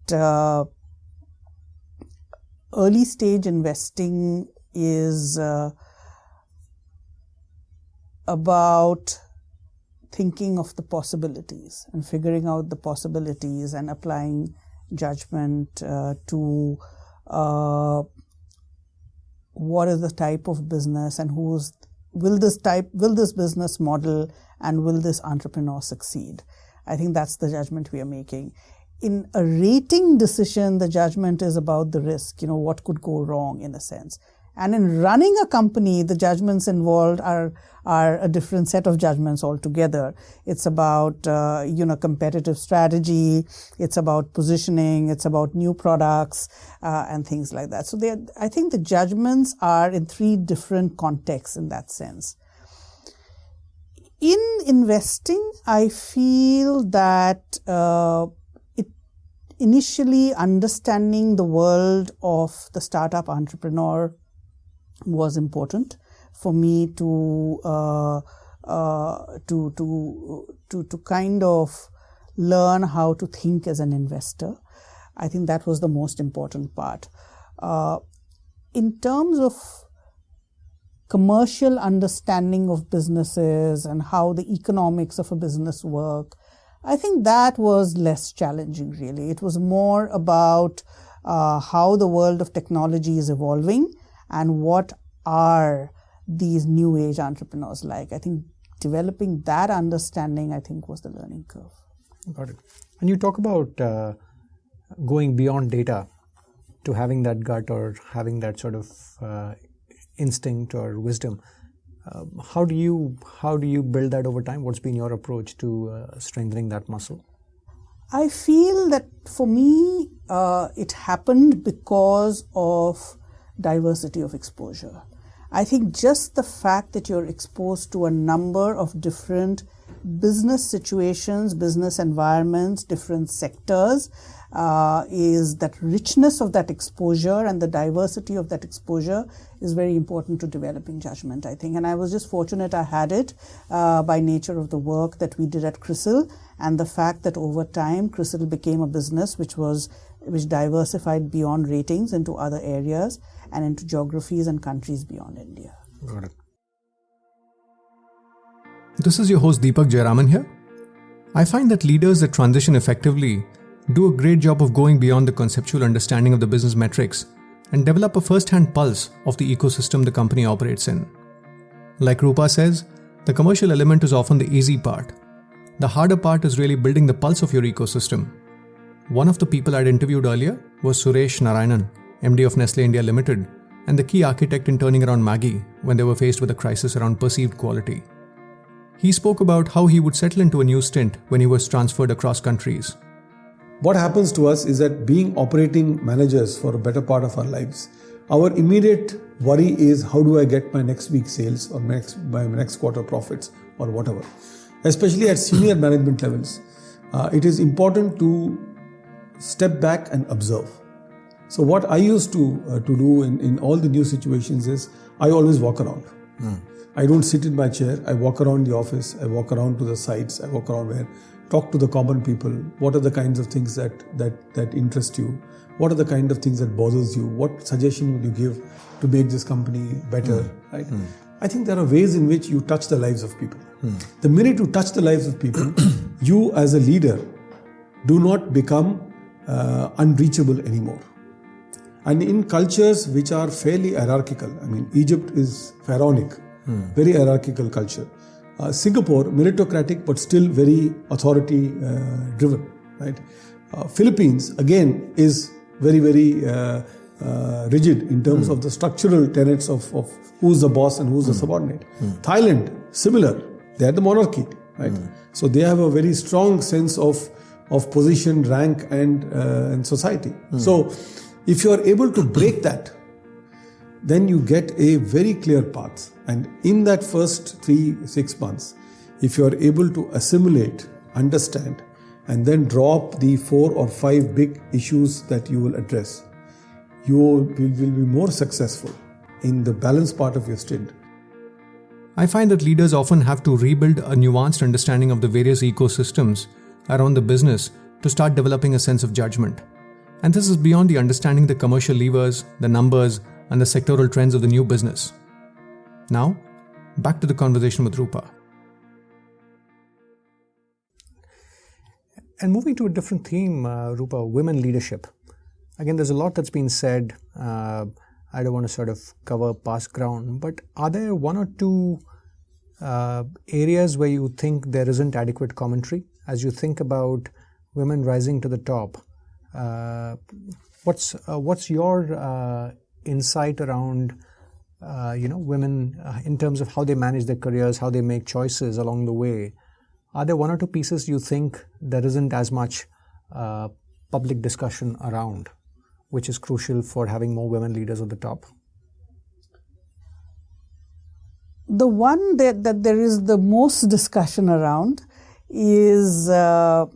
early stage investing is about thinking of the possibilities and figuring out the possibilities and applying judgment to what is the type of business and will this business model and will this entrepreneur succeed? I think that's the judgment we are making. In a rating decision, the judgment is about the risk, what could go wrong in a sense. And in running a company, the judgments involved are a different set of judgments altogether. It's about, competitive strategy. It's about positioning. It's about new products, and things like that. So I think the judgments are in three different contexts in that sense. In investing, I feel that initially understanding the world of the startup entrepreneur was important for me to kind of learn how to think as an investor. I think that was the most important part. In terms of commercial understanding of businesses and how the economics of a business work, I think that was less challenging really. It was more about how the world of technology is evolving and what are these new age entrepreneurs like. I think developing that understanding, was the learning curve. Got it. And you talk about going beyond data to having that gut or having that sort of instinct or wisdom. How do you build that over time? What's been your approach to strengthening that muscle? I feel that for me, it happened because of diversity of exposure. I think just the fact that you're exposed to a number of different business situations, business environments, different sectors, is that richness of that exposure and the diversity of that exposure is very important to developing judgment, I think. And I was just fortunate I had it by nature of the work that we did at CRISIL and the fact that over time CRISIL became a business which diversified beyond ratings into other areas and into geographies and countries beyond India. Got it. This is your host Deepak Jayaraman here. I find that leaders that transition effectively do a great job of going beyond the conceptual understanding of the business metrics and develop a first-hand pulse of the ecosystem the company operates in. Like Roopa says, the commercial element is often the easy part. The harder part is really building the pulse of your ecosystem. One of the people I'd interviewed earlier was Suresh Narayanan, MD of Nestle India Limited, and the key architect in turning around Maggi when they were faced with a crisis around perceived quality. He spoke about how he would settle into a new stint when he was transferred across countries. What happens to us is that being operating managers for a better part of our lives, our immediate worry is how do I get my next week's sales or my next quarter profits or whatever. Especially at senior management levels, it is important to step back and observe. So what I used to do in all the new situations is I always walk around. I don't sit in my chair. I walk around the office. I walk around to the sites. I walk around where, talk to the common people. What are the kinds of things that interest you? What are the kind of things that bothers you? What suggestion would you give to make this company better? Right? I think there are ways in which you touch the lives of people. The minute you touch the lives of people, you as a leader do not become unreachable anymore. And in cultures which are fairly hierarchical, I mean, Egypt is pharaonic, very hierarchical culture. Singapore, meritocratic but still very authority driven, right? Philippines, again, is very, very rigid in terms of the structural tenets of who's the boss and who's the subordinate. Thailand, similar. They are the monarchy, right? So they have a very strong sense of position, rank, and society. So if you are able to break that, then you get a very clear path. And in that first 3-6 months, if you are able to assimilate, understand, and then drop the 4 or 5 big issues that you will address, you will be more successful in the balance part of your stint. I find that leaders often have to rebuild a nuanced understanding of the various ecosystems around the business to start developing a sense of judgment. And this is beyond the understanding the commercial levers, the numbers, and the sectoral trends of the new business. Now, back to the conversation with Roopa. And moving to a different theme, Roopa, women leadership. Again, there's a lot that's been said. I don't want to sort of cover past ground, but are there one or two areas where you think there isn't adequate commentary? As you think about women rising to the top, what's your insight around women in terms of how they manage their careers, how they make choices along the way? Are there one or two pieces you think there isn't as much public discussion around, which is crucial for having more women leaders at the top? The one that there is the most discussion around is the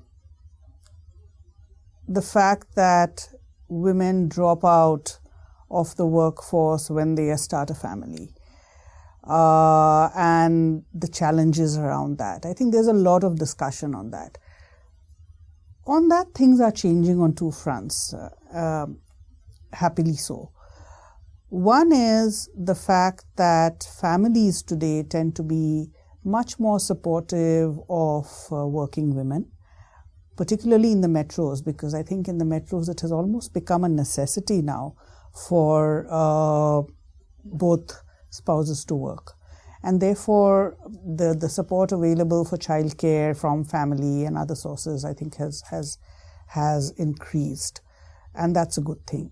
fact that women drop out of the workforce when they start a family, and the challenges around that. I think there's a lot of discussion on that. On that, things are changing on two fronts, happily so. One is the fact that families today tend to be much more supportive of working women, particularly in the metros, because I think in the metros it has almost become a necessity now for both spouses to work. And therefore, the support available for childcare from family and other sources, I think, has increased. And that's a good thing.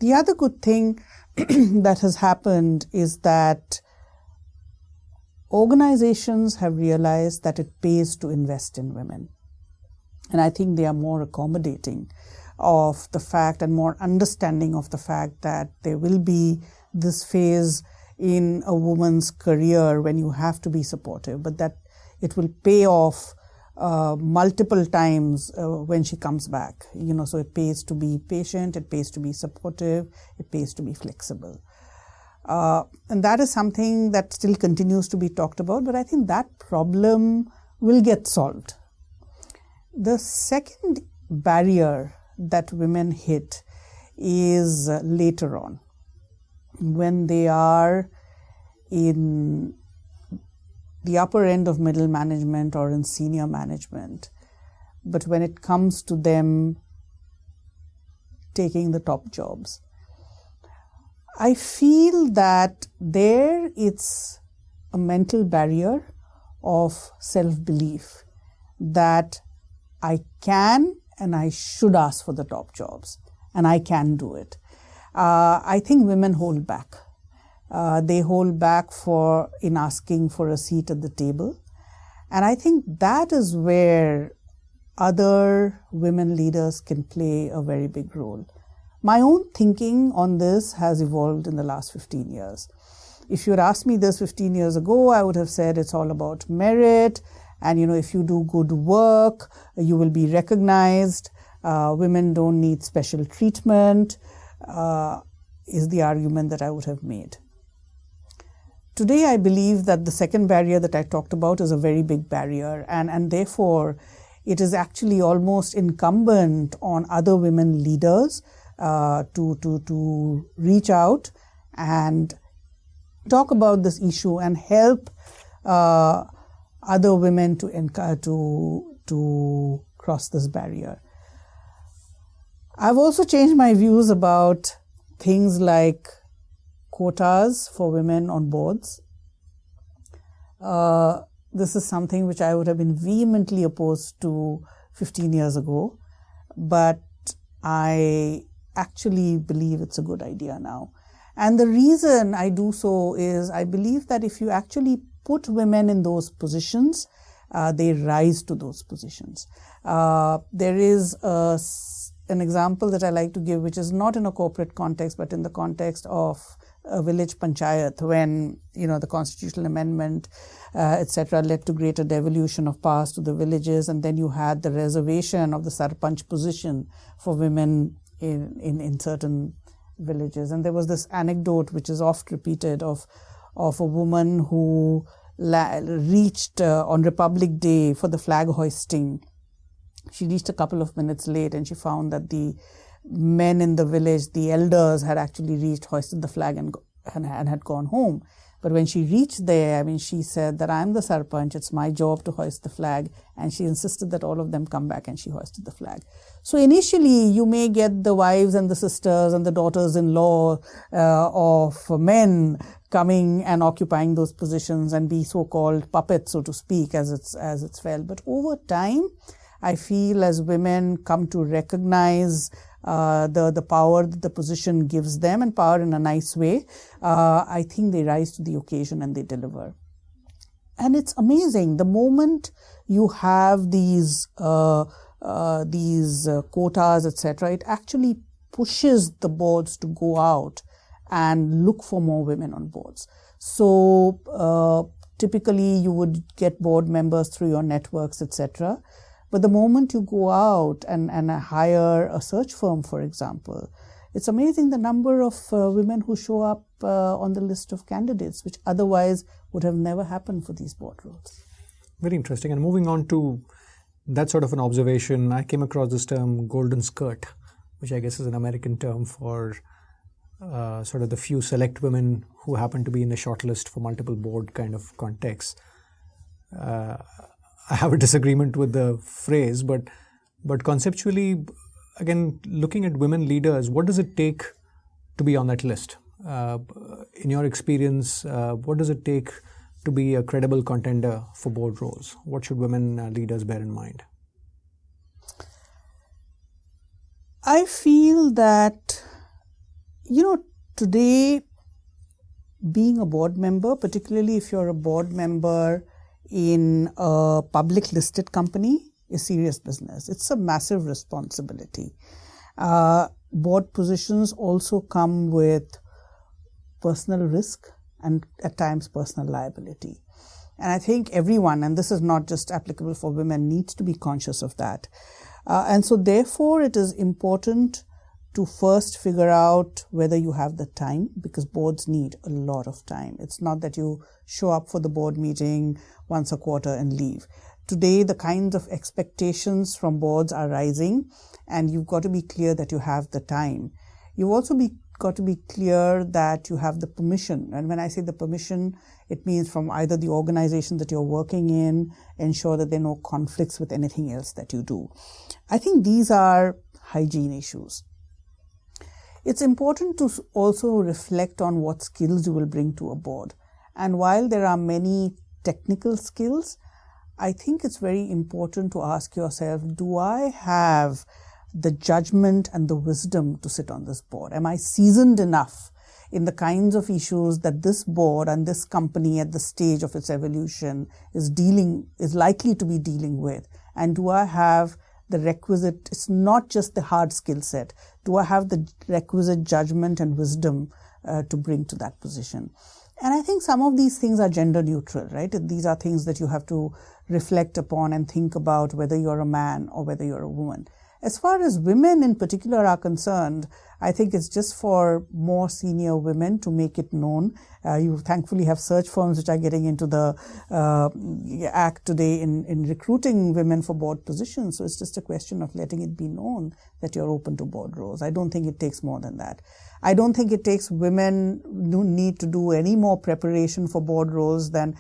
The other good thing that has happened is that organizations have realized that it pays to invest in women. And I think they are more accommodating of the fact and more understanding of the fact that there will be this phase in a woman's career when you have to be supportive, but that it will pay off multiple times when she comes back. So it pays to be patient, it pays to be supportive, it pays to be flexible. And that is something that still continues to be talked about, but I think that problem will get solved. The second barrier that women hit is later on, when they are in the upper end of middle management or in senior management, but when it comes to them taking the top jobs. I feel that there it's a mental barrier of self-belief that I can and I should ask for the top jobs, and I can do it. I think women hold back. They hold back in asking for a seat at the table, And I think that is where other women leaders can play a very big role. My own thinking on this has evolved in the last 15 years. If you had asked me this 15 years ago, I would have said it's all about merit. And, if you do good work, you will be recognized. Women don't need special treatment, is the argument that I would have made. Today, I believe that the second barrier that I talked about is a very big barrier. And therefore, it is actually almost incumbent on other women leaders to reach out and talk about this issue and help other women to cross this barrier. I've also changed my views about things like quotas for women on boards. This is something which I would have been vehemently opposed to 15 years ago, but I actually believe it's a good idea now. And the reason I do so is I believe that if you actually put women in those positions, they rise to those positions. There is an example that I like to give, which is not in a corporate context, but in the context of a village panchayat, when the constitutional amendment, etc., led to greater devolution of powers to the villages, and then you had the reservation of the sarpanch position for women in certain villages. And there was this anecdote which is oft repeated of a woman who reached on Republic Day for the flag hoisting. She reached a couple of minutes late, and she found that the men in the village, the elders, had actually reached, hoisted the flag and had gone home. But when she reached there, she said that I'm the sarpanch, it's my job to hoist the flag. And she insisted that all of them come back, and she hoisted the flag. So initially, you may get the wives and the sisters and the daughters-in-law of men coming and occupying those positions and be so-called puppets, so to speak, as it's felt. But over time, I feel as women come to recognize the power that the position gives them, and power in a nice way, I think they rise to the occasion and they deliver. And it's amazing. The moment you have these quotas, etc., it actually pushes the boards to go out and look for more women on boards. So typically you would get board members through your networks, etc. But the moment you go out and hire a search firm, for example, it's amazing the number of women who show up on the list of candidates, which otherwise would have never happened for these board roles. Very interesting. And moving on to that sort of an observation, I came across this term golden skirt, which I guess is an American term for sort of the few select women who happen to be in the shortlist for multiple board kind of contexts. I have a disagreement with the phrase, but conceptually, again, looking at women leaders, what does it take to be on that list? In your experience, what does it take to be a credible contender for board roles? What should women leaders bear in mind? I feel that, today, being a board member, particularly if you're a board member in a public listed company, is serious business. It's a massive responsibility. Board positions also come with personal risk and at times personal liability. And I think everyone, and this is not just applicable for women, needs to be conscious of that. And so therefore it is important to first figure out whether you have the time, because boards need a lot of time. It's not that you show up for the board meeting once a quarter and leave. Today, the kinds of expectations from boards are rising, and you've got to be clear that you have the time. You've also got to be clear that you have the permission. And when I say the permission, it means from either the organization that you're working in, ensure that there are no conflicts with anything else that you do. I think these are hygiene issues. It's important to also reflect on what skills you will bring to a board. And while there are many technical skills, I think it's very important to ask yourself, do I have the judgment and the wisdom to sit on this board? Am I seasoned enough in the kinds of issues that this board and this company at the stage of its evolution is likely to be dealing with? And do I have the requisite, it's not just the hard skill set, do I have the requisite judgment and wisdom to bring to that position? And I think some of these things are gender neutral, right? These are things that you have to reflect upon and think about whether you're a man or whether you're a woman. As far as women in particular are concerned, I think it's just for more senior women to make it known. You thankfully have search firms which are getting into the act today in recruiting women for board positions. So it's just a question of letting it be known that you're open to board roles. I don't think it takes more than that. I don't think it takes women who need to do any more preparation for board roles than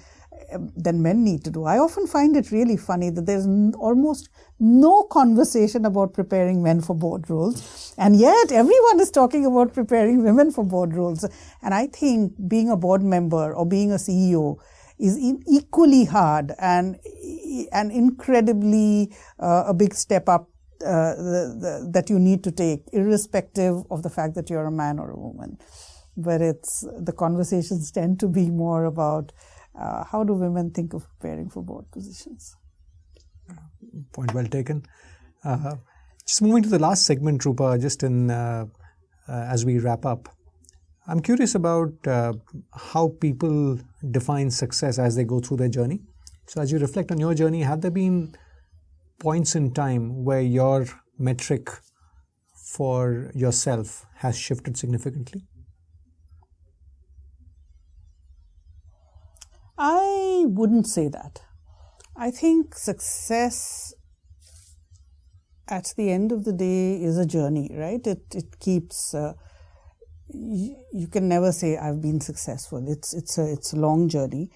men need to do. I often find it really funny that there's almost no conversation about preparing men for board roles, and yet everyone is talking about preparing women for board roles. And I think being a board member or being a CEO is equally hard and incredibly a big step up that you need to take, irrespective of the fact that you're a man or a woman. But the conversations tend to be more about how do women think of preparing for board positions? Point well taken. Just moving to the last segment, Roopa, just as we wrap up, I'm curious about how people define success as they go through their journey. So as you reflect on your journey, have there been points in time where your metric for yourself has shifted significantly? I wouldn't say that. I think success at the end of the day is a journey, right? It keeps, you can never say I've been successful. It's a long journey.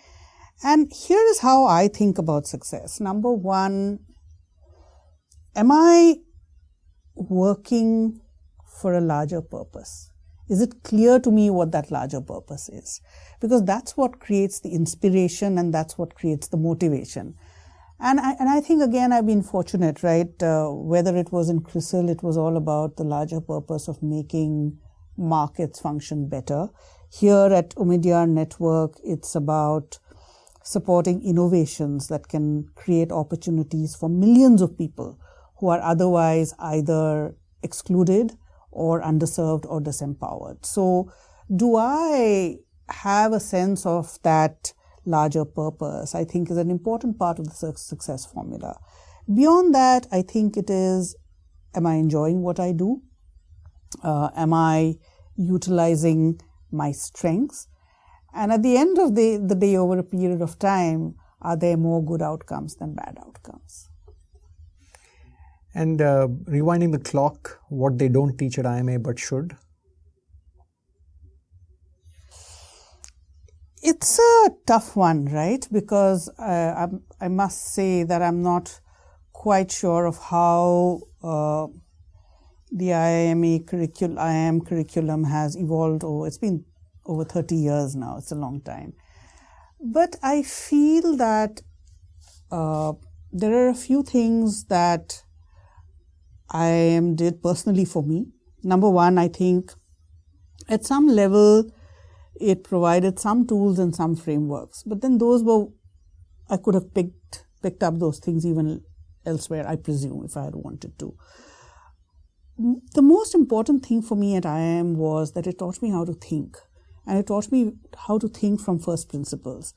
And here is how I think about success. Number one, am I working for a larger purpose? Is it clear to me what that larger purpose is? Because that's what creates the inspiration and that's what creates the motivation. And I think, again, I've been fortunate, right? Whether it was in CRISIL, it was all about the larger purpose of making markets function better. Here at Omidyar Network, it's about supporting innovations that can create opportunities for millions of people who are otherwise either excluded or underserved or disempowered. So do I have a sense of that larger purpose? I think is an important part of the success formula. Beyond that, I think it is, am I enjoying what I do? Am I utilizing my strengths? And at the end of the day, over a period of time, are there more good outcomes than bad outcomes? And rewinding the clock, what they don't teach at IIMA but should? It's a tough one, right? Because I must say that I'm not quite sure of how the IIM curriculum has evolved over. It's been over 30 years now. It's a long time. But I feel that there are a few things that IIM did personally for me. Number one, I think at some level, it provided some tools and some frameworks. But then I could have picked up those things even elsewhere, I presume, if I had wanted to. The most important thing for me at IIM was that it taught me how to think. And it taught me how to think from first principles.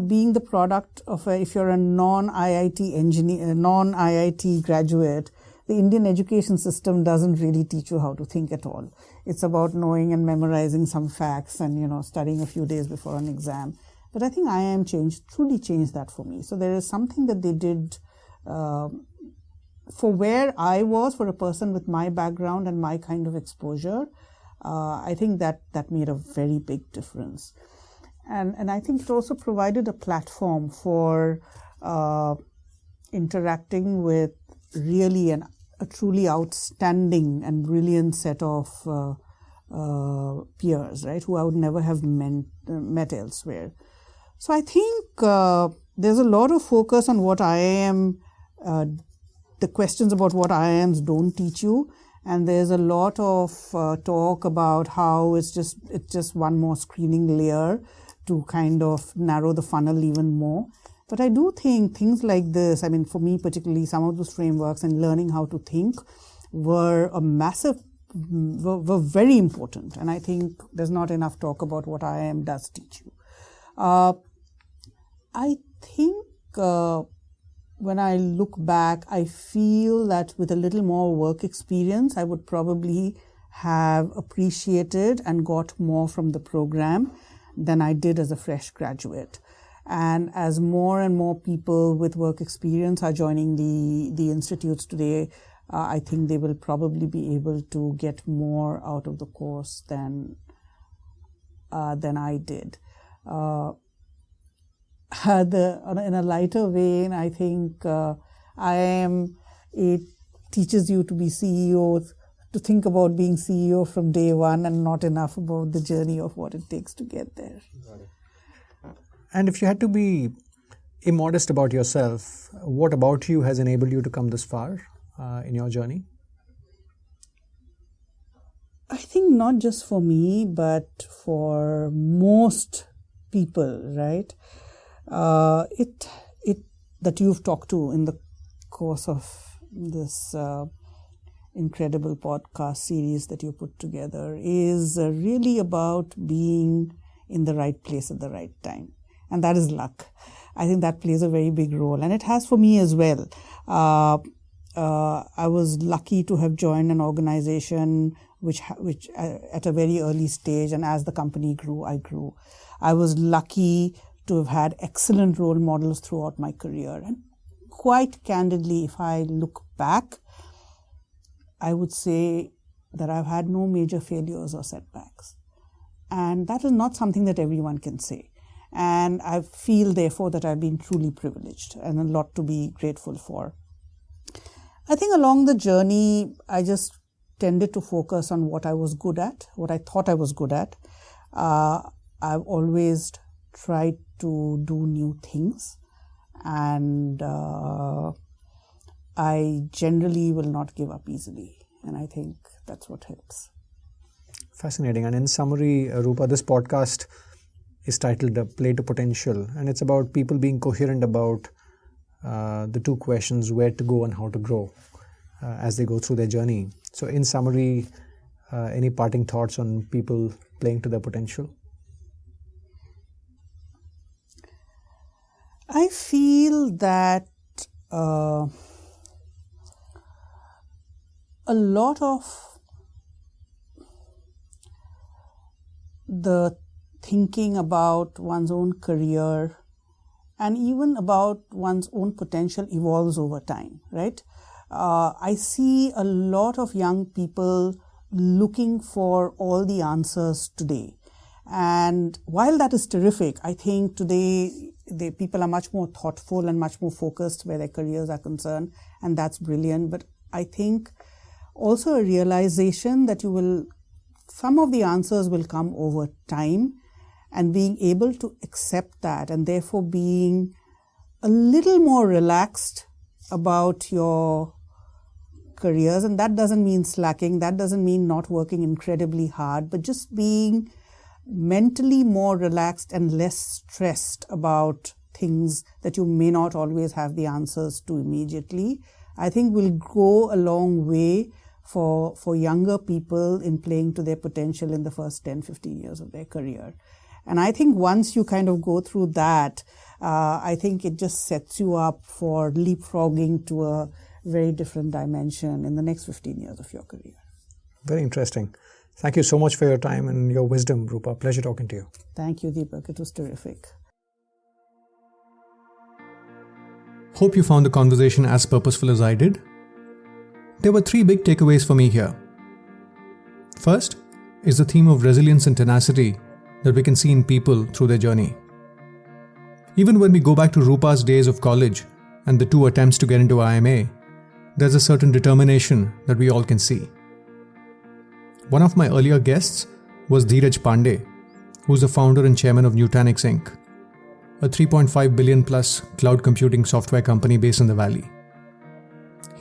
Being the product of if you're a non-IIT engineer, non-IIT graduate, the Indian education system doesn't really teach you how to think at all. It's about knowing and memorizing some facts and, studying a few days before an exam. But I think IIM truly changed that for me. So there is something that they did for where I was, for a person with my background and my kind of exposure. I think that made a very big difference. And I think it also provided a platform for interacting with really a truly outstanding and brilliant set of peers, right, who I would never have met elsewhere. So I think there's a lot of focus on what IIM, the questions about what IIMs don't teach you, And there's a lot of talk about how it's just one more screening layer to kind of narrow the funnel even more. But I do think things like this, I mean, for me particularly, some of those frameworks and learning how to think were were very important. And I think there's not enough talk about what IIM does teach you. I think when I look back, I feel that with a little more work experience, I would probably have appreciated and got more from the program than I did as a fresh graduate. And as more and more people with work experience are joining the institutes today, I think they will probably be able to get more out of the course than I did. In a lighter vein, I think it teaches you to be CEOs, to think about being CEO from day one and not enough about the journey of what it takes to get there. And if you had to be immodest about yourself, what about you has enabled you to come this far in your journey? I think not just for me, but for most people, right? That you've talked to in the course of this incredible podcast series that you put together is really about being in the right place at the right time. And that is luck. I think that plays a very big role. And it has for me as well. I was lucky to have joined an organization which at a very early stage, and as the company grew, I grew. I was lucky to have had excellent role models throughout my career. And quite candidly, if I look back, I would say that I've had no major failures or setbacks. And that is not something that everyone can say. And I feel, therefore, that I've been truly privileged and a lot to be grateful for. I think along the journey, I just tended to focus on what I was good at, what I thought I was good at. I've always tried to do new things, and I generally will not give up easily. And I think that's what helps. Fascinating. And in summary, Roopa, this podcast is titled Play to Potential, and it's about people being coherent about the two questions, where to go and how to grow as they go through their journey. So in summary, any parting thoughts on people playing to their potential? I feel that a lot of the thinking about one's own career and even about one's own potential evolves over time, right? I see a lot of young people looking for all the answers today. And while that is terrific, I think today people are much more thoughtful and much more focused where their careers are concerned, and that's brilliant. But I think also a realization that some of the answers will come over time, and being able to accept that, and therefore being a little more relaxed about your careers. And that doesn't mean slacking, that doesn't mean not working incredibly hard, but just being mentally more relaxed and less stressed about things that you may not always have the answers to immediately, I think will go a long way for younger people in playing to their potential in the first 10, 15 years of their career. And I think once you kind of go through that, I think it just sets you up for leapfrogging to a very different dimension in the next 15 years of your career. Very interesting. Thank you so much for your time and your wisdom, Roopa. Pleasure talking to you. Thank you, Deepak. It was terrific. Hope you found the conversation as purposeful as I did. There were 3 big takeaways for me here. First is the theme of resilience and tenacity that we can see in people through their journey. Even when we go back to Roopa's days of college and the 2 attempts to get into IIMA, there's a certain determination that we all can see. One of my earlier guests was Dheeraj Pandey, who's the founder and chairman of Nutanix Inc., a $3.5 billion plus cloud computing software company based in the Valley.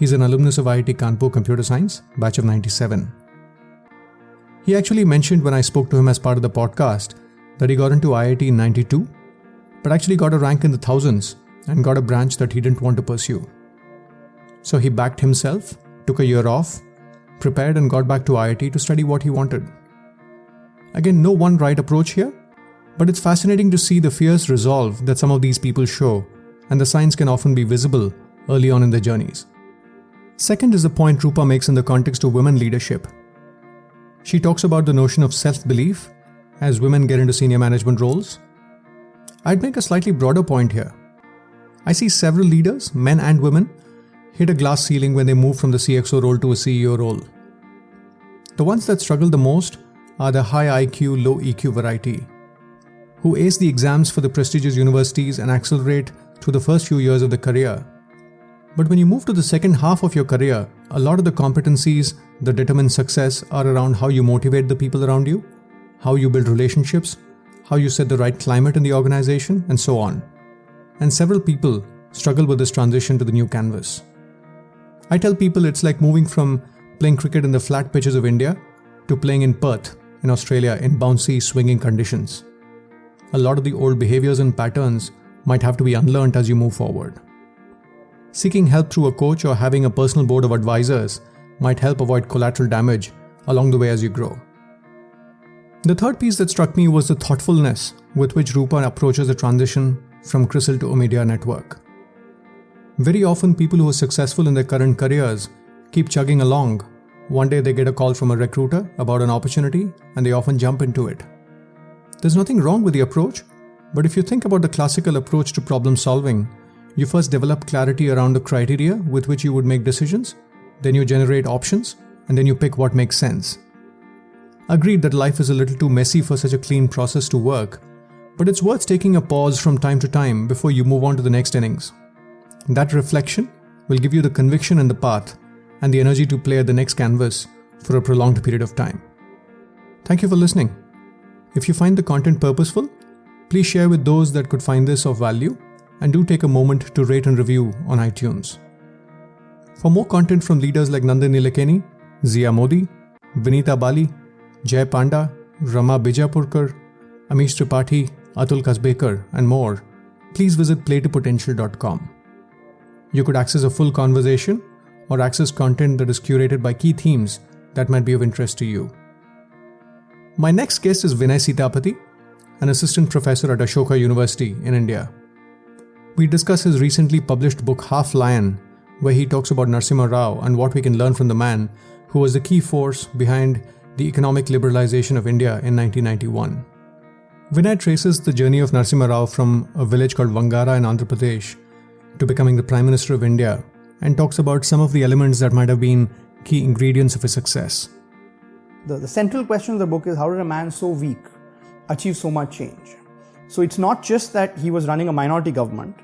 He's an alumnus of IIT Kanpur Computer Science, batch of 97. He actually mentioned when I spoke to him as part of the podcast that he got into IIT in 92, but actually got a rank in the thousands and got a branch that he didn't want to pursue. So he backed himself, took a year off, prepared and got back to IIT to study what he wanted. Again, no one right approach here, but it's fascinating to see the fierce resolve that some of these people show, and the signs can often be visible early on in their journeys. Second is the point Roopa makes in the context of women leadership. She talks about the notion of self-belief as women get into senior management roles. I'd make a slightly broader point here. I see several leaders, men and women, hit a glass ceiling when they move from the CXO role to a CEO role. The ones that struggle the most are the high IQ, low EQ variety, who ace the exams for the prestigious universities and accelerate through the first few years of the career. But when you move to the second half of your career, a lot of the competencies that determine success are around how you motivate the people around you, how you build relationships, how you set the right climate in the organization, and so on. And several people struggle with this transition to the new canvas. I tell people it's like moving from playing cricket in the flat pitches of India to playing in Perth, in Australia, in bouncy, swinging conditions. A lot of the old behaviors and patterns might have to be unlearned as you move forward. Seeking help through a coach or having a personal board of advisors might help avoid collateral damage along the way as you grow. The third piece that struck me was the thoughtfulness with which Roopa approaches the transition from CRISIL to Omidyar Network. Very often people who are successful in their current careers keep chugging along. One day they get a call from a recruiter about an opportunity and they often jump into it. There's nothing wrong with the approach, but if you think about the classical approach to problem solving, you first develop clarity around the criteria with which you would make decisions, then you generate options, and then you pick what makes sense. Agreed that life is a little too messy for such a clean process to work, but it's worth taking a pause from time to time before you move on to the next innings. That reflection will give you the conviction and the path, and the energy to play at the next canvas for a prolonged period of time. Thank you for listening. If you find the content purposeful, please share with those that could find this of value, and do take a moment to rate and review on iTunes. For more content from leaders like Nandan Nilekani, Zia Modi, Vinita Bali, Jay Panda, Rama Bijapurkar, Amish Tripathi, Atul Kasbekar, and more, please visit playtopotential.com. You could access a full conversation or access content that is curated by key themes that might be of interest to you. My next guest is Vinay Sitapati, an assistant professor at Ashoka University in India. We discuss his recently published book Half Lion, where he talks about Narasimha Rao and what we can learn from the man who was the key force behind the economic liberalization of India in 1991. Vinay traces the journey of Narasimha Rao from a village called Vangara in Andhra Pradesh to becoming the Prime Minister of India, and talks about some of the elements that might have been key ingredients of his success. The central question of the book is, how did a man so weak achieve so much change? So it's not just that he was running a minority government.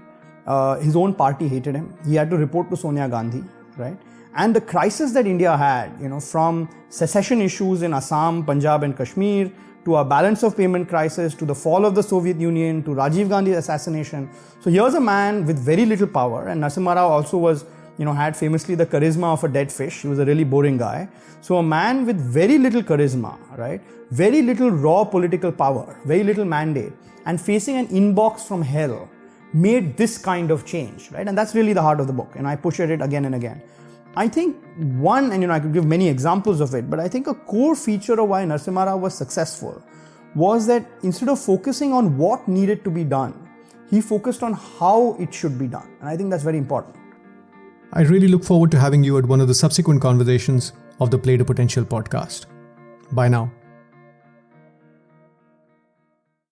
His own party hated him. He had to report to Sonia Gandhi, right? And the crisis that India had, from secession issues in Assam, Punjab and Kashmir, to a balance of payment crisis, to the fall of the Soviet Union, to Rajiv Gandhi's assassination. So here's a man with very little power, and Narasimha Rao also was, had famously the charisma of a dead fish. He was a really boring guy. So a man with very little charisma, right? Very little raw political power, very little mandate, and facing an inbox from hell made this kind of change, right? And that's really the heart of the book, and I push at it again and again. I think one, and I could give many examples of it, but I think a core feature of why Narasimha Rao was successful was that instead of focusing on what needed to be done, he focused on how it should be done. And I think that's very important. I really look forward to having you at one of the subsequent conversations of the Play to Potential podcast. Bye now.